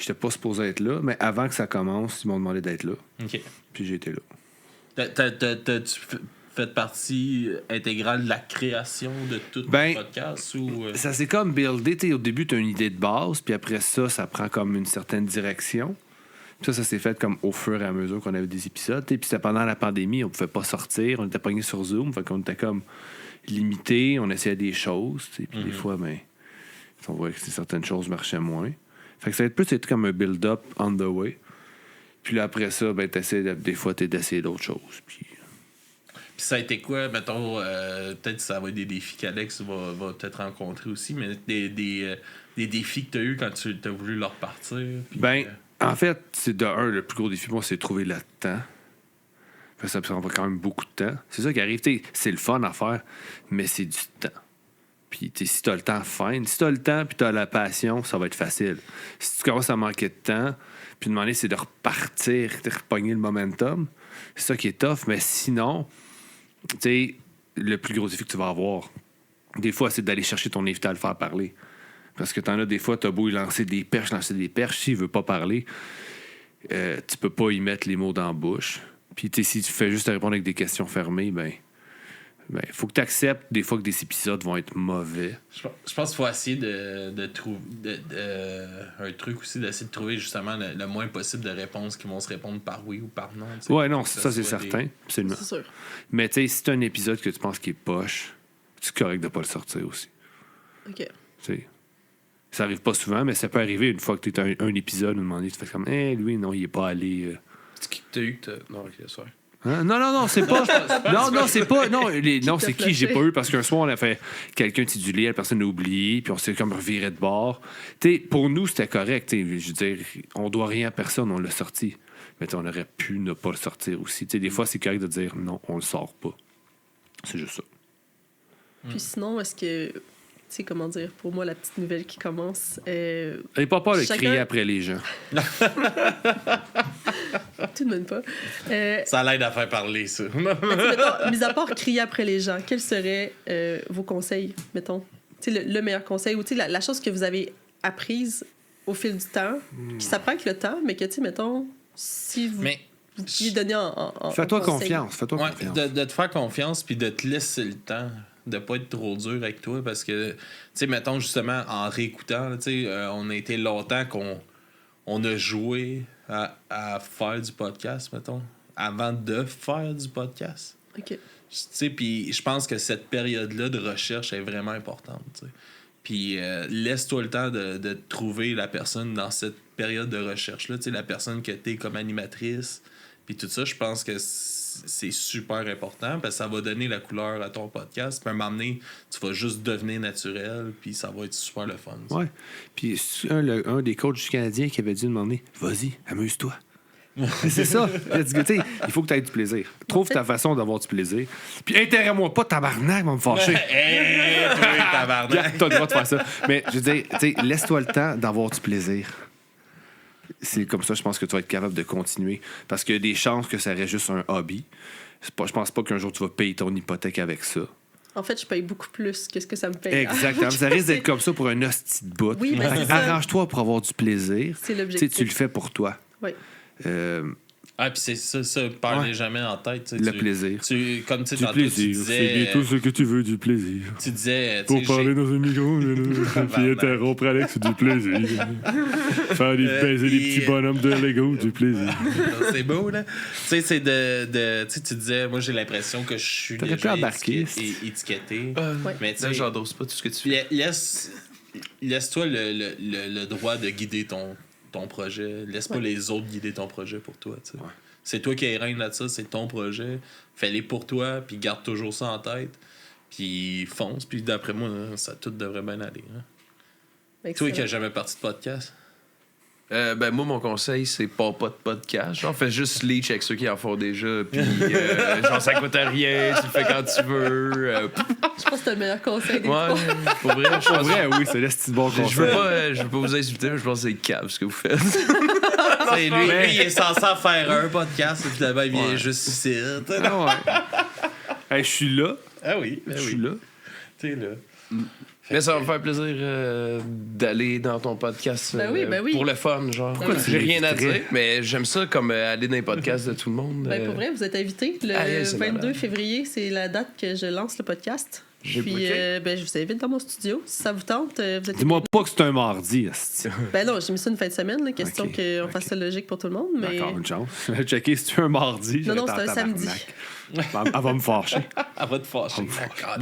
J'étais pas supposé être là, mais avant que ça commence, ils m'ont demandé d'être là. OK. Puis j'ai été là. T'as-tu fait partie intégrale de la création de tout Ben, le podcast? Ou, Ça s'est comme buildé. T'sais, au début, tu as une idée de base, puis après ça prend comme une certaine direction. Puis ça s'est fait comme au fur et à mesure qu'on avait des épisodes. Puis c'était pendant la pandémie, on pouvait pas sortir, on était pognés sur Zoom, fait qu'on était comme limité, on essayait des choses. Puis des fois, ben, on voyait que certaines choses marchaient moins. Fait que ça a plus été comme un build-up on the way. Puis là, après ça, ben, des fois, t'es d'essayer d'autres choses. Puis ça a été quoi, mettons, peut-être que ça va être des défis qu'Alex va peut-être rencontrer aussi, mais des défis que tu as eu quand tu as voulu leur partir? Puis, ben, en fait, c'est de un, le plus gros défi, moi, c'est de trouver le temps. Ça prend quand même beaucoup de temps. C'est ça qui arrive, c'est le fun à faire, mais c'est du temps. Puis si t'as le temps, fine. Si t'as le temps puis t'as la passion, ça va être facile. Si tu commences à manquer de temps, puis demander, c'est de repartir, de repogner le momentum, c'est ça qui est tough. Mais sinon, tu sais, le plus gros défi que tu vas avoir, des fois, c'est d'aller chercher ton invité à le faire parler. Parce que t'en as des fois, t'as beau lancer des perches, s'il veut pas parler, tu peux pas y mettre les mots dans la bouche. Puis si tu fais juste répondre avec des questions fermées, ben faut que tu acceptes des fois que des épisodes vont être mauvais. Je pense qu'il faut essayer de trouver un truc aussi, d'essayer de trouver justement le moins possible de réponses qui vont se répondre par oui ou par non. Ouais, non, ça c'est certain, absolument. C'est sûr. Mais tu sais, si tu as un épisode que tu penses qu'il est poche, c'est correct de pas le sortir aussi. OK. T'sais, ça arrive pas souvent, mais ça peut arriver une fois que tu es un épisode, un moment donné, tu fais comme, lui, non, il est pas allé. C'est qui que t'as eu que t'as. Non, ok, ça. Hein? Non, c'est pas. non, c'est pas. Non, c'est qui j'ai pas eu parce qu'un soir, on a fait quelqu'un titulé, la personne a oublié, puis on s'est comme reviré de bord. T'sais, pour nous, c'était correct. Je veux dire, on doit rien à personne, on l'a sorti. Mais on aurait pu ne pas le sortir aussi. T'sais, des fois, c'est correct de dire non, on le sort pas. C'est juste ça. Puis sinon, est-ce que, tu sais, comment dire, pour moi, la petite nouvelle qui commence. N'ayez pas peur de crier après les gens. Tout de même pas. Ça l'aide à faire parler, ça. Mettons, mis à part crier après les gens, quels seraient vos conseils, mettons? Tu sais, le meilleur conseil, ou tu sais, la chose que vous avez apprise au fil du temps, qui s'apprend avec le temps, mais que, tu sais, mettons, si vous pouviez donner en Fais-toi conseil. confiance. Fais-toi confiance. De te faire confiance puis de te laisser le temps. De pas être trop dur avec toi parce que, tu sais, mettons justement en réécoutant, tu sais, on a été longtemps qu'on a joué à faire du podcast, mettons, avant de faire du podcast. OK. Tu sais, puis je pense que cette période-là de recherche est vraiment importante, tu sais. Puis laisse-toi le temps de trouver la personne dans cette période de recherche-là, tu sais, la personne que t'es comme animatrice, puis tout ça, je pense que c'est super important parce que ça va donner la couleur à ton podcast. Puis à un moment donné, tu vas juste devenir naturel, puis ça va être super le fun. Ouais. Puis un des coachs canadiens qui avait dû demander vas-y, amuse-toi. C'est ça. Let's go. T'sais, il faut que tu aies du plaisir. Trouve ta façon d'avoir du plaisir. Puis intéresse-moi pas, tabarnak, va me fâcher. Tabarnak. T'as le droit de faire ça. Mais je veux dire, laisse-toi le temps d'avoir du plaisir. C'est comme ça, je pense que tu vas être capable de continuer. Parce qu'il y a des chances que ça reste juste un hobby. Je pense pas qu'un jour tu vas payer ton hypothèque avec ça. En fait, je paye beaucoup plus que ce que ça me paye. Exactement. Ça risque d'être comme ça pour un hostie de bout. Oui, mais c'est ça. Arrange-toi pour avoir du plaisir. C'est l'objectif. Tu le fais pour toi. Oui. Puis c'est ça, parlez jamais en tête. Le plaisir. Comme tu sais, Du tantôt, plaisir. tu disais, C'est bien tout ce que tu veux, du plaisir. tu disais, Pour parler dans un micro, puis interrompre Alex, du plaisir. Faire baiser des petits bonhommes de Lego, du plaisir. C'est beau, là. Tu sais, c'est de tu disais, moi, j'ai l'impression que je suis T'aurais déjà pu embarquer, étiqueté. Ouais. Mais tu Là, sais, j'endosse pas tout ce que tu fais. laisse-toi le droit de guider ton projet. Laisse pas les autres guider ton projet pour toi. Tu sais. Ouais. C'est toi qui es reine là-dessus, c'est ton projet. Fais-les pour toi, puis garde toujours ça en tête. Puis fonce, puis d'après moi, ça tout devrait bien aller. Hein. Toi Excellent. qui n'as jamais parti de podcast. Moi, mon conseil, c'est pas de podcast. Genre, fais juste leech avec ceux qui en font déjà. Puis, genre, ça coûte rien. Tu le fais quand tu veux. Je pense que c'est le meilleur conseil des Ouais, trois. pour vrai, je Pour pense. vrai, oui, c'est le bon conseil. Je veux pas vous insulter, mais je pense que c'est cave ce que vous faites. Lui, il est censé faire un podcast, et finalement, il vient juste ici. Ah ouais. Hey, je suis là. Ah oui, Je suis là. T'es là. Mais ça va me faire plaisir d'aller dans ton podcast Ben oui. pour le fun, genre. Pourquoi J'ai rien à dire, mais j'aime ça comme aller dans les podcasts de tout le monde. Ben, pour vrai, vous êtes invités. Le Aïe, c'est 22 malade. février, c'est la date que je lance le podcast. J'ai Puis, bloqué. ben, je vous invite dans mon studio. Si ça vous tente, vous êtes Dis-moi pas que c'est un mardi, esti. Ben non, j'ai mis ça une fin de semaine, là, question Ok, qu'on ok. fasse ça logique pour tout le monde. Mais... D'accord, une chance. Je vais checker si tu es un mardi. Non, non, je vais c'est être en un samedi. tabarnak. Elle va me fâcher. Elle va te fâcher.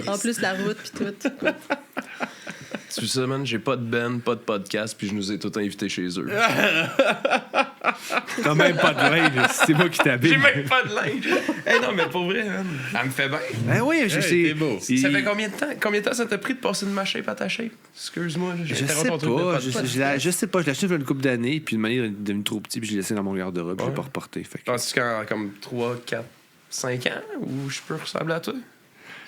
En plus, la route, puis tout. Tu sais, man, j'ai pas de band, pas de podcast, puis je nous ai tous invités chez eux. T'as même pas de linge, c'est moi qui t'habille. J'ai même pas de linge. Hey, non, mais pour vrai, man, elle me fait bien. Ben oui, je sais. t'es beau. Ça fait combien de temps ça t'a pris de passer de ma shape à ta shape? Excuse-moi, j'ai Je interrompu sais ton truc de pas, podcast. je sais pas. Je l'ai acheté il y a une couple d'années, puis de manière, il est devenu trop petit, puis je l'ai laissé dans mon garde-robe, puis je l'ai pas reporté. Fait que... Penses-tu qu'en comme 3, 4, 5 ans, où je peux ressembler à toi?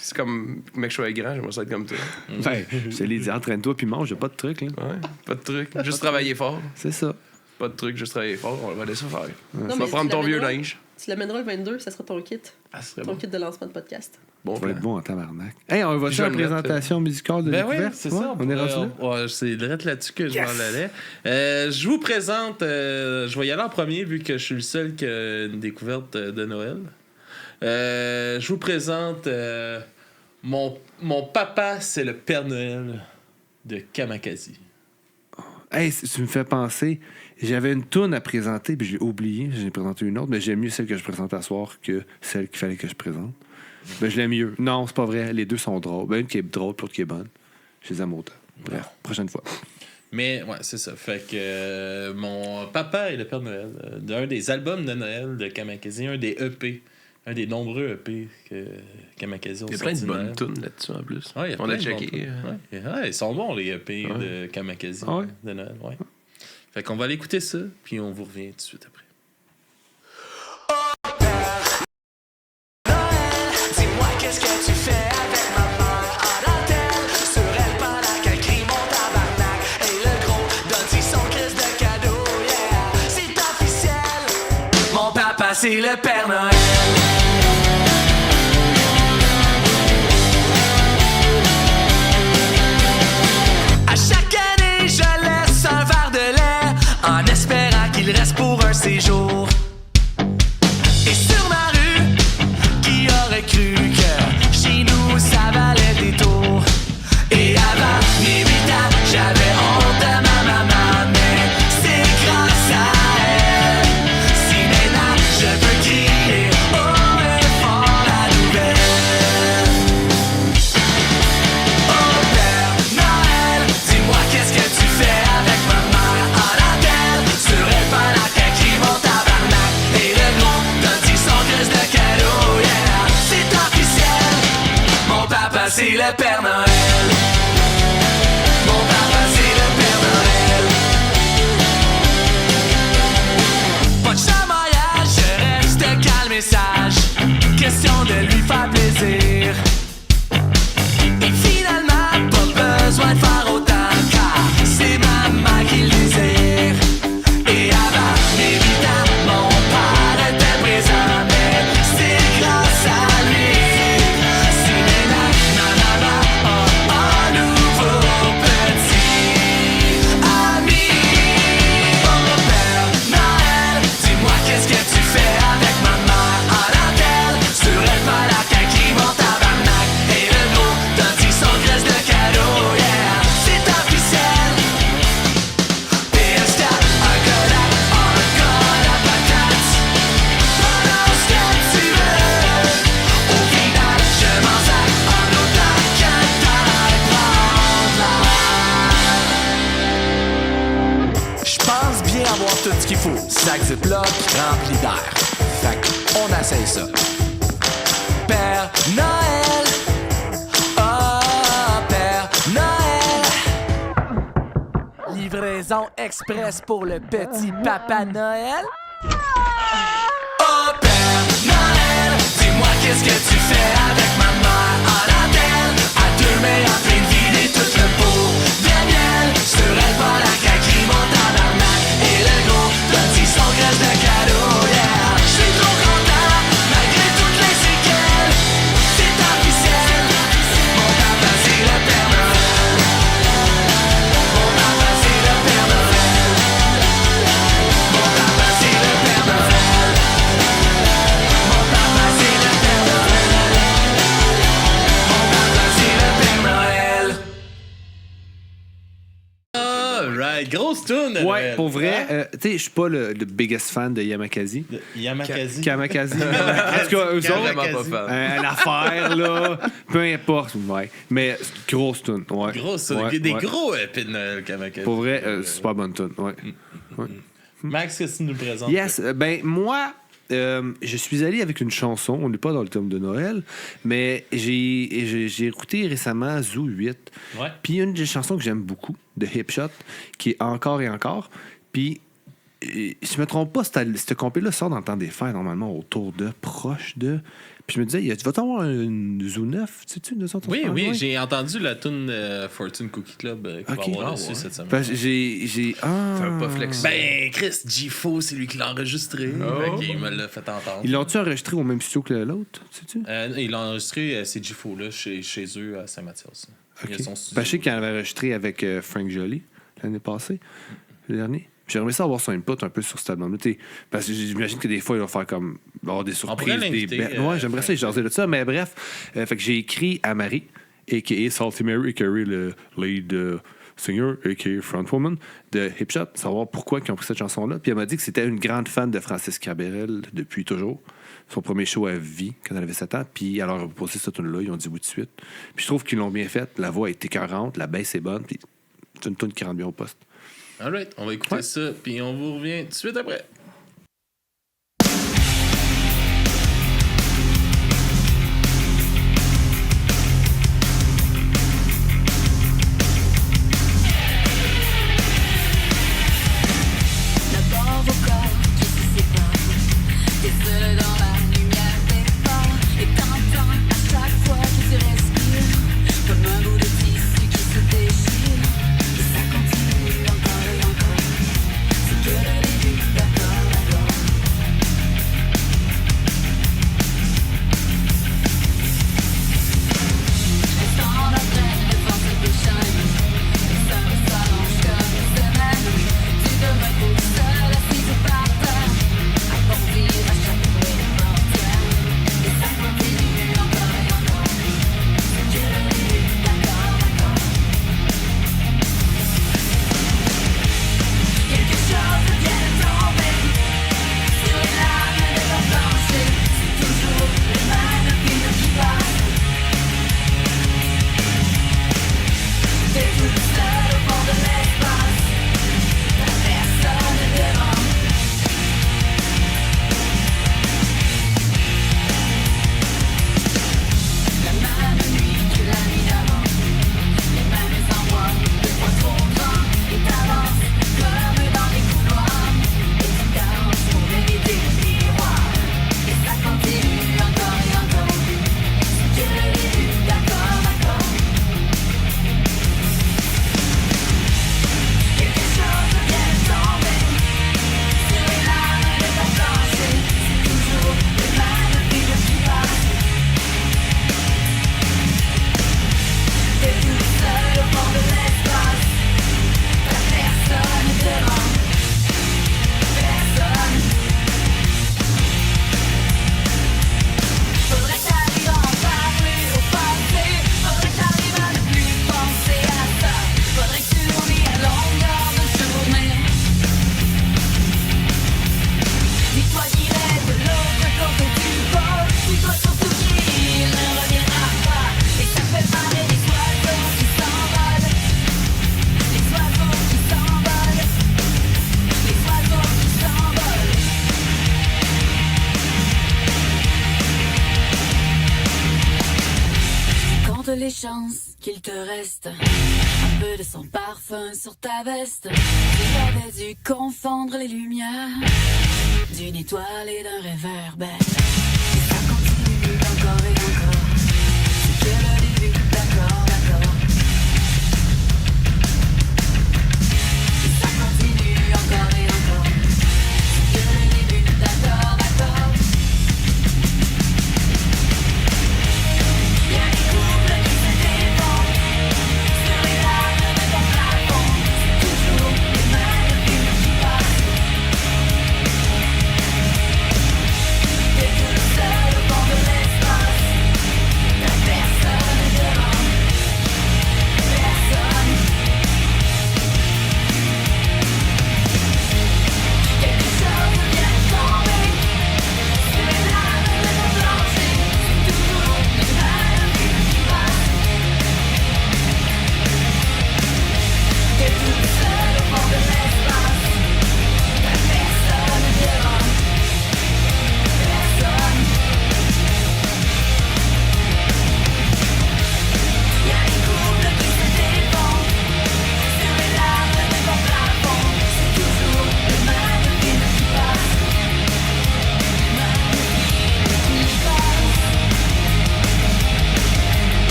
C'est comme, mec, je sois grand, j'aimerais ça être comme toi. Ben, je te l'ai dit, entraîne-toi, puis mange, j'ai pas de truc, là. Ouais, pas de truc. Juste travailler fort. C'est ça. Pas de truc, juste travailler fort. On va laisser faire. Non, Tu mais vas prendre tu ton vieux l'amèneras- linge. Tu l'amèneras le 22, ça sera ton kit. Ah, ce serait Ton bon. kit de lancement de podcast. Bon Ça va être plan. bon en tabarnak. Hey, on va Je faire vais une me mettre, présentation musicale de Ben oui, découverte. c'est Ouais, ça. on est rendu là. Ouais, c'est direct là-dessus que je m'en allais. Je vous présente, je vais y aller en premier vu que je suis le seul qui a une découverte de Noël. Je vous présente mon papa, c'est le Père Noël de Kamakazi. Hey, tu me fais penser, j'avais une toune à présenter, puis je l'ai oublié, j'en ai présenté une autre, mais j'aime mieux celle que je présente à soir que celle qu'il fallait que je présente. Ben, je l'aime mieux. Non, c'est pas vrai, les deux sont drôles. Ben, une qui est drôle, puis l'autre qui est bonne. Je les aime autant. Bref, prochaine fois. Mais ouais, c'est ça. Fait que mon papa est le Père Noël d'un des albums de Noël de Kamakazi, un des EP, un des nombreux EP que Kamakazi ont Il y a plein de sorti bonnes tunes là-dessus en plus. Ouais, il y a On plein a de checké. bons trucs. Ouais, ils sont bons les EP de Kamakazi Ah ouais? de Noël. Ouais. Fait qu'on va aller écouter ça, puis on vous revient tout de suite après. Dis-moi qu'est-ce que tu fais avec ma mère en dentelle. Sur elle pendant qu'elle crie mon tabarnak. Et le gros donne son crise de cadeau, yeah. C'est officiel. Mon papa c'est le Père Noël. À chaque année je laisse un verre de lait en espérant qu'il reste pour un séjour. Et sur ma rue, qui aurait cru que chez nous ça valait des tours? Et avant mes 8 ans, j'avais honte de ma maman, mais c'est grâce à elle. Si maintenant je peux crier haut et fort la nouvelle. Oh Père Noël, dis-moi qu'est-ce que tu fais avec ma mère en dentelle. Sur elle pendant qu'elle crie mon tabarnak. Et le gros donne son crise de cadeau, yeah. C'est officiel. Mon papa c'est le Père Noël. Mon papa c'est le Père Noël. Pas de chamaillage, je reste calme et sage. Question de lui faire plaisir. Et finalement, pas besoin de faire autant, car c'est maman qui le désire. Et avant mes 8 ans, mon père était présent, mais c'est grâce à lui. Si maintenant, ma maman a un nouveau petit ami. Oh Père Noël, dis-moi qu'est-ce que tu fais avec ma mère en dentelle. Sur elle pendant qu'elle crie mon tabarnak. Et le gros donne son graisse de cadeau, yeah. C'est officiel. PS4, un Kodak, un code à patates. Prononce ce que tu veux. Au final, je m'en sac en autant que t'ailles prendre l'air. J'pense bien avoir tout ce qu'il faut. Sac Ziploc rempli d'air. Fait qu'on essaye ça. Père Noël, oh Père Noël. Livraison express pour le petit Papa Noël. Oh Père Noël, dis-moi qu'est-ce que tu fais avec ma mère en dentelle. À deux mains en train de vider tout le pot de miel. Sur elle pendant qu'elle crie mon tabarnak. Et le gros donne son graisse de cadeau, yeah. J'suis trop content, malgré toutes les séquelles. C'est officiel, mon papa c'est le Père Noël. grosse tune de Ouais, Noël. pour vrai, tu sais, je suis pas le biggest fan de Yamakasi. Yamakasi. Kamakazi. En tout cas, eux autres, Vraiment pas fan. l'affaire, là, peu importe. Ouais. Mais grosse tune. Ouais. Grosse, Ouais, des ouais. gros épées de Noël, Kamakazi. Pour vrai, super bonne tune. Ouais. Max, qu'est-ce que tu nous présentes? Yes, ben moi, je suis allé avec une chanson. On n'est pas dans le thème de Noël, mais j'ai écouté récemment Zoo 8. Ouais. Puis il y a une des chansons que j'aime beaucoup, de Hip Shot, qui est Encore et encore. Puis, si je me trompe pas, cette compé-là sort dans le temps des fêtes, normalement, autour de, proche de. Puis je me disais, tu vas avoir une Zoo 9, sais-tu, nous autres? Oui, Ouais. j'ai entendu la tune Fortune Cookie Club qui va Ok. avoir Ah, dessus ouais. cette semaine. Parce que j'ai. Ah. Fais un pas flex. Ben, Chris, G-Fo, c'est lui qui l'a enregistré. Oh. Fait qu'il me l'a fait entendre. Ils l'ont-tu enregistré au même studio que l'autre, sais-tu? Il l'a enregistré, c'est G-Fo, là, chez eux à Saint-Mathias. Il Ok. a son studio. Ben, je sais qu'il avait enregistré avec Frank Joly l'année passée, le dernier. J'aimerais ça avoir son input un peu sur cet album-là. Parce que j'imagine que des fois, il va faire comme avoir des surprises, pourrait des l'inviter, bêtes. Ouais, j'aimerais ça, jaser de ça. Mais bref, fait que j'ai écrit à Marie, a.k.a. Salty Mary, a.k.a. le lead singer, a.k.a. frontwoman de Hip Shot, savoir pourquoi ils ont pris cette chanson-là. Puis elle m'a dit que c'était une grande fan de Francis Cabrel depuis toujours. Son premier show à vie, quand elle avait 7 ans. Puis elle leur a proposé cette tune-là, ils ont dit oui tout de suite. Puis je trouve qu'ils l'ont bien faite. La voix est écœurante, la baisse est bonne. Puis c'est une tune qui rentre bien au poste. Alright, on va écouter Ouais. ça, puis on vous revient tout de suite après. D'abord vos corps qui se séparent, t'es seul dans la lumière des phares, et t'entends à chaque fois que tu respires, comme un bout de tissu qui se déchire, et ça continue encore et encore, c'est que le début, d'accord, d'accord. Reste en entraîne devant cette déchaîne, et ça me s'allonge comme une semaine. Tu te retrouves seul assise par terre, à bondir à chaque bruit de frontière. Et ça continue encore et encore, c'est que le début, d'accord, d'accord. Quelque chose vient de tomber sur les larmes de ton plancher. C'est toujours les mêmes films qui passent. T'es toute seule au fond de l'espace, la personne devant. La même nuit que la nuit d'avant, les mêmes endroits, des fois trop grands, et t'avances comme dans les couloirs, et tu t'arranges pour éviter le miroir, et ça continue encore et encore, c'est que le début, d'accord, d'accord. Quelque chose vient de tomber sur les larmes de ton plancher. C'est toujours les mêmes films qui passent. T'es toute seule au fond de l'espace. T'as personne devant. Personne. Faudrait que t'arrives à en parler au passé. Faudrait que t'arrives à ne plus penser à ça. Faudrait que tu oublies à longueur de journée. Dis-toi qu'il est de l'autre côté du pôle. Dis-toi surtout qu'il ne reviendra pas. Et ça fait marrer les oiseaux qui s'envolent. Les oiseaux qui s'envolent. Les oiseaux qui s'envolent. Compte les chances qu'il te reste un peu de son parfum sur ta veste. Tu avais dû confondre les lumières d'une étoile et d'un réverbère. Et ça continue encore et encore. C'est que le début, d'accord, d'accord. Et ça continue encore et encore. C'est que le début, d'accord, d'accord. Y'a des couples qui se défendent sur les larmes de ton plafond. C'est toujours les mêmes films qui passent. T'es toute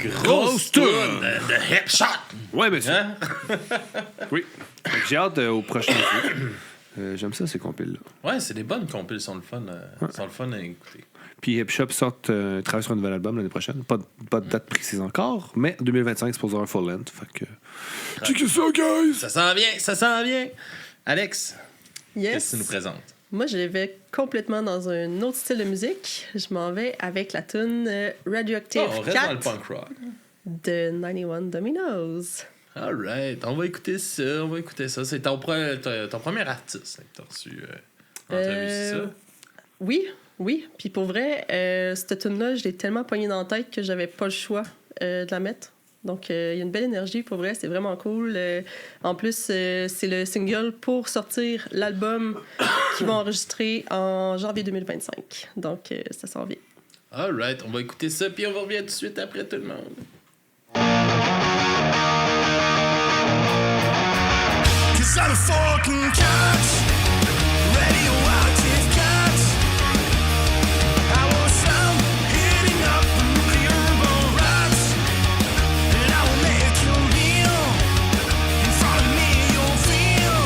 Grosse toune de Hip Shot. Ouais, monsieur. Hein? Oui. Fait que j'ai hâte au prochain jeu. J'aime ça, ces compiles-là. Ouais, c'est des bonnes compiles, sont le fun, sont le fun à écouter. Puis Hip Shop travaille sur un nouvel album l'année prochaine. Pas de date précise encore, mais en 2025, c'est pour un full length. Fait que. Check ça, guys! Ça s'en vient. Alex, Yes. qu'est-ce que tu nous présentes? Moi, je vais complètement dans un autre style de musique. Je m'en vais avec la tune Radioactive On reste dans le Cat punk rock. de 91 Dominoes. Alright, on va écouter ça. C'est ton premier artiste que t'as reçu en entrevue, c'est ça? Oui. Puis pour vrai, cette tune-là, je l'ai tellement poignée dans la tête que j'avais pas le choix de la mettre. Donc, il y a une belle énergie, pour vrai, c'est vraiment cool. En plus, c'est le single pour sortir l'album qu'ils vont enregistrer en janvier 2025. Donc, ça s'en vient. Alright, on va écouter ça, puis on revient tout de suite après tout le monde. Cause I'm a fucking cat, radioactive cat. I was found hitting up nuclear bomb rats, and I will make you kneel in front of me. You'll feel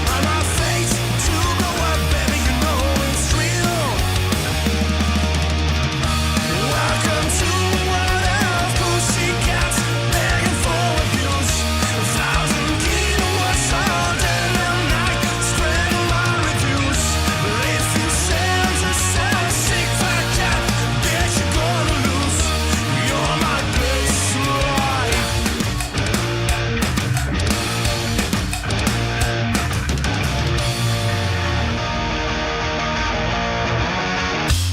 I'm a fate to blow up, baby. You know it's real. Welcome to the world of pussycats begging for abuse. 1,000 kilowatts all day and night, spreading my reviews. But if you send yourself sick fat cat, bet you're gonna lose. You're my best life.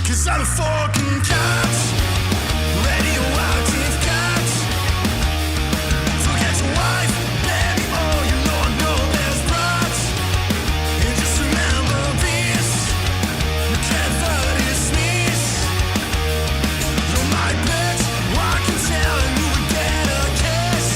'Cause I'm a fucking cat, radioactive cat. Forget your wife, baby, oh, you know there's brats. And just remember this, you can't ever dismiss. You're my pet, I can tell you would get a kiss.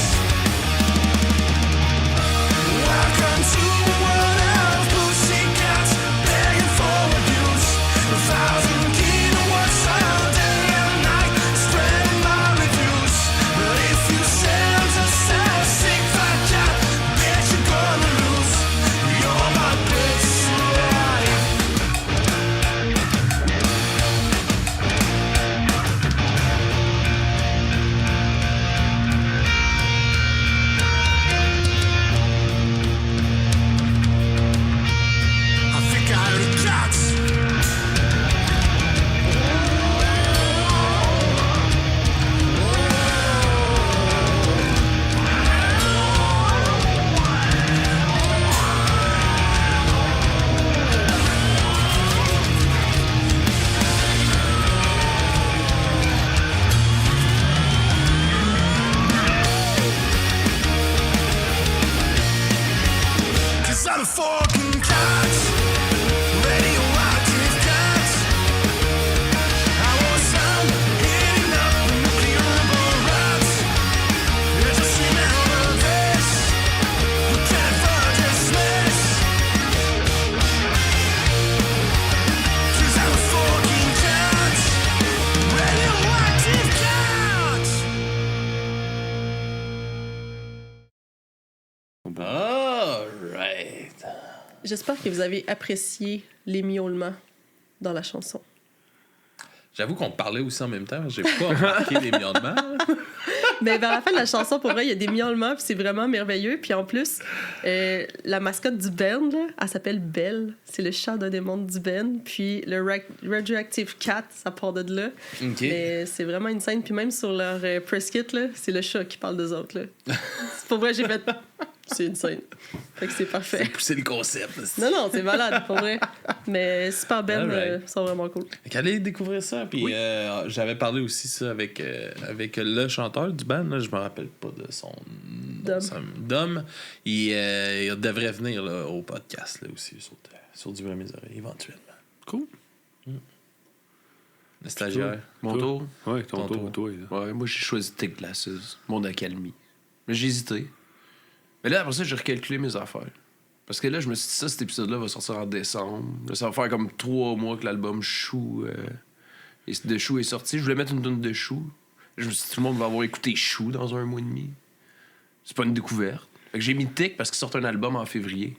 Welcome to the world of pussycats begging for abuse. 1,000 kilowatts all day and night, spreading my reviews. But if you send yourself sick fat cat, bet you're gonna lose. You're my best life. I think I heard a cat. Cause I'm a fucking cat, radioactive cat. I was found hitting up nuclear bomb rats. You just remember this, you can't ever dismiss. 'Cause I'm a fucking cat, radioactive cat. Alright. J'espère que vous avez apprécié les miaulements dans la chanson. J'avoue qu'on parlait aussi en même temps. J'ai pas remarqué les miaulements. Mais vers la fin de la chanson, pour vrai, il y a des miaulements, puis c'est vraiment merveilleux. Puis en plus, la mascotte du band, là, elle s'appelle Belle. C'est le chat d'un des membres du band. Puis le Radioactive Cat, ça part de là. OK. Mais c'est vraiment une scène. Puis même sur leur press kit, là, c'est le chat qui parle d'eux autres. Là. Pour vrai, j'ai fait... C'est une scène. Fait que c'est parfait. C'est pousser le concept. Non, c'est malade, pour vrai. Mais super band, Alright. ils sont vraiment cool. Allez découvrir ça. Puis j'avais parlé aussi ça avec le chanteur du band. Là, je me rappelle pas de son nom. Dom. Il devrait venir là, au podcast là, aussi sur du vrai mes oreilles éventuellement. Cool. Le stagiaire. Mon tour? Ouais, ton Ton tour, toi. là. Ouais, moi j'ai choisi Take Glasses, mon accalmie. Mais j'ai hésité. Mais là, après ça, j'ai recalculé mes affaires. Parce que là, je me suis dit, ça, cet épisode-là va sortir en décembre. Là, ça va faire comme 3 mois que l'album Chou de Chou est sorti. Je voulais mettre une tonne de Chou. Je me suis dit, tout le monde va avoir écouté Chou dans 1 mois et demi. C'est pas une découverte. Fait que j'ai mis Tic parce qu'il sort un album en février.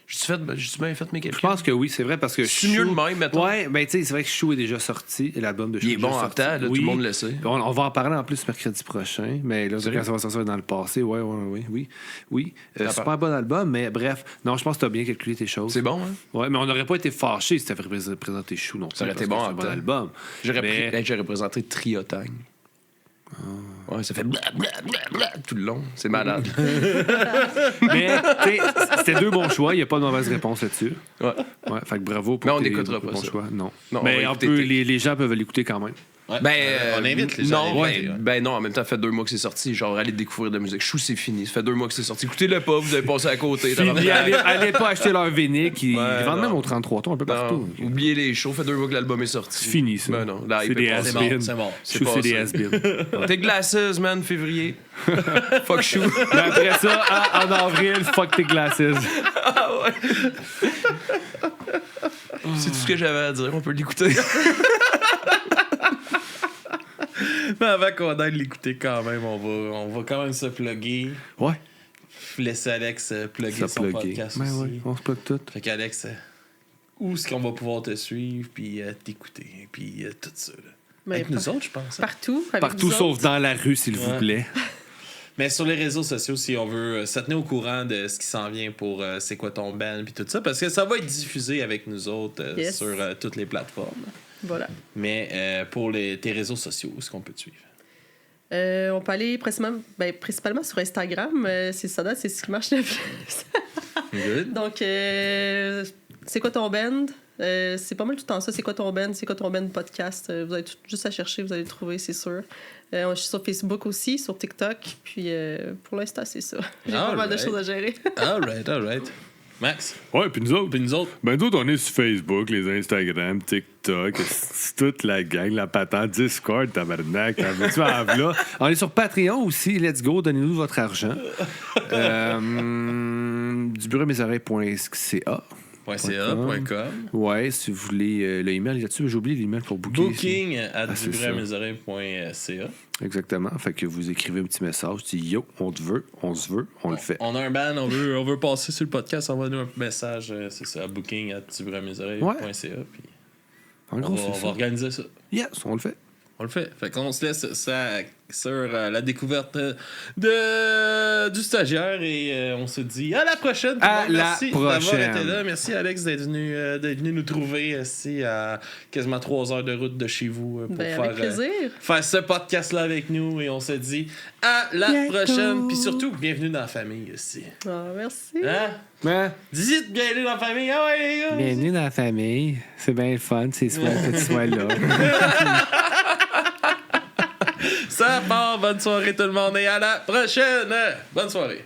J'ai bien fait mes calculs. Je pense que oui, c'est vrai, parce que C'est mieux de même, mettons. Ouais, ben tu sais, c'est vrai que Chou est déjà sorti, l'album de Chou Il est bon en temps, là, tout le monde le sait. On va en parler en plus mercredi prochain, mais là, quand ça va sortir dans le passé, oui. Super bon album, mais bref, non, je pense que tu as bien calculé tes choses. C'est bon, hein? Ouais, mais on n'aurait pas été fâchés si tu avais présenté Chou non plus. Ça aurait été bon en en un bon temps. album. J'aurais présenté Triotang. Ouais, ça fait bla tout le long. C'est malade. Mais, tu sais, c'était 2 bons choix. Il n'y a pas de mauvaise réponse là-dessus. Ouais. Ouais, fait que bravo pour Mais on tes n'écoutera pas bons ça. choix. Non. Non, Mais on va on écouter peut, Tic. les gens peuvent l'écouter quand même. Ouais. Ben, On invite les gens. Non, à l'écouter, ouais. non, en même temps, ça fait 2 mois que c'est sorti. Genre, allez découvrir de la musique. Chou, c'est fini. Ça fait 2 mois que c'est sorti. Écoutez-le pas, vous avez passé à côté. Puis, allez pas acheter leur vinyle. Ils Ouais, vendent non. même au 33 tours un peu partout. Non, oubliez les shows. Ça fait 2 mois que l'album est sorti. C'est fini, ça. Ben non, là, C'est il peut des pas- C'est has-beens. bon, c'est bon. Chou, pas c'est des ça. has-beens. Tes Glasses, man, février. Fuck Chou. Mais après ça, en avril, fuck tes glasses. C'est tout ce que j'avais à dire. On peut l'écouter. Mais avant qu'on aille l'écouter quand même, on va quand même se plugger. Ouais. Laisser Alex plugger Ça son plugger. podcast Ben aussi. ouais, on se plug tout. Fait qu'Alex, où est-ce qu'on va pouvoir te suivre, puis t'écouter, puis tout ça. Là. Mais Avec nous autres, je pense. hein. Partout. avec Partout vous sauf autres. dans la rue, s'il vous Ouais. plaît. Mais sur les réseaux sociaux, si on veut se tenir au courant de ce qui s'en vient pour C'est quoi ton band, puis tout ça, parce que ça va être diffusé avec nous autres Yes. sur toutes les plateformes. Voilà. Mais pour tes réseaux sociaux, où est-ce qu'on peut te suivre? On peut aller principalement sur Instagram. C'est ce qui marche le plus. Good. Donc, c'est quoi ton band? C'est pas mal tout le temps ça. C'est quoi ton band? C'est quoi ton band podcast? Vous avez juste à chercher, vous allez le trouver, c'est sûr. Je suis sur Facebook aussi, sur TikTok. Puis pour l'instant, c'est ça. J'ai pas mal de Alright. choses à gérer. All right. Max? Ouais, puis nous autres. Puis nous autres? Ben, nous autres, on est sur Facebook, les Instagram, TikTok, c'est toute la gang, la patente, Discord, tabarnak, tu là. On est sur Patreon aussi, let's go, donnez-nous votre argent. dubureaumesoreilles.ca. .ca.com. Ouais, si vous voulez le email là-dessus, j'ai oublié l'email pour booker. Booking à c'est ça. dubureaumesoreilles.ca. Exactement. Fait que vous écrivez un petit message, tu dis yo, on te veut, on se veut, on le fait. On a un band, on veut passer sur le podcast, envoie-nous un message, c'est ça, booking à dubureaumesoreilles.ca. Puis En on gros, va c'est ça. organiser ça. Yes, on le fait. On le fait. Fait qu'on se laisse ça sur la découverte du stagiaire et on se dit à la prochaine. À Bon, la merci d'avoir prochaine. été là. Merci Alex d'être venu nous trouver ici à quasiment 3 heures de route de chez vous pour Avec plaisir. faire ce podcast-là avec nous et on se dit à la prochaine. Puis surtout, bienvenue dans la famille aussi. Ah, merci. Hein? Ouais. Dites bienvenue dans la famille. Ah ouais les gars. Bienvenue dans la famille. C'est bien le fun, c'est soit que tu sois là. Ça part. Bonne soirée tout le monde et à la prochaine. Bonne soirée.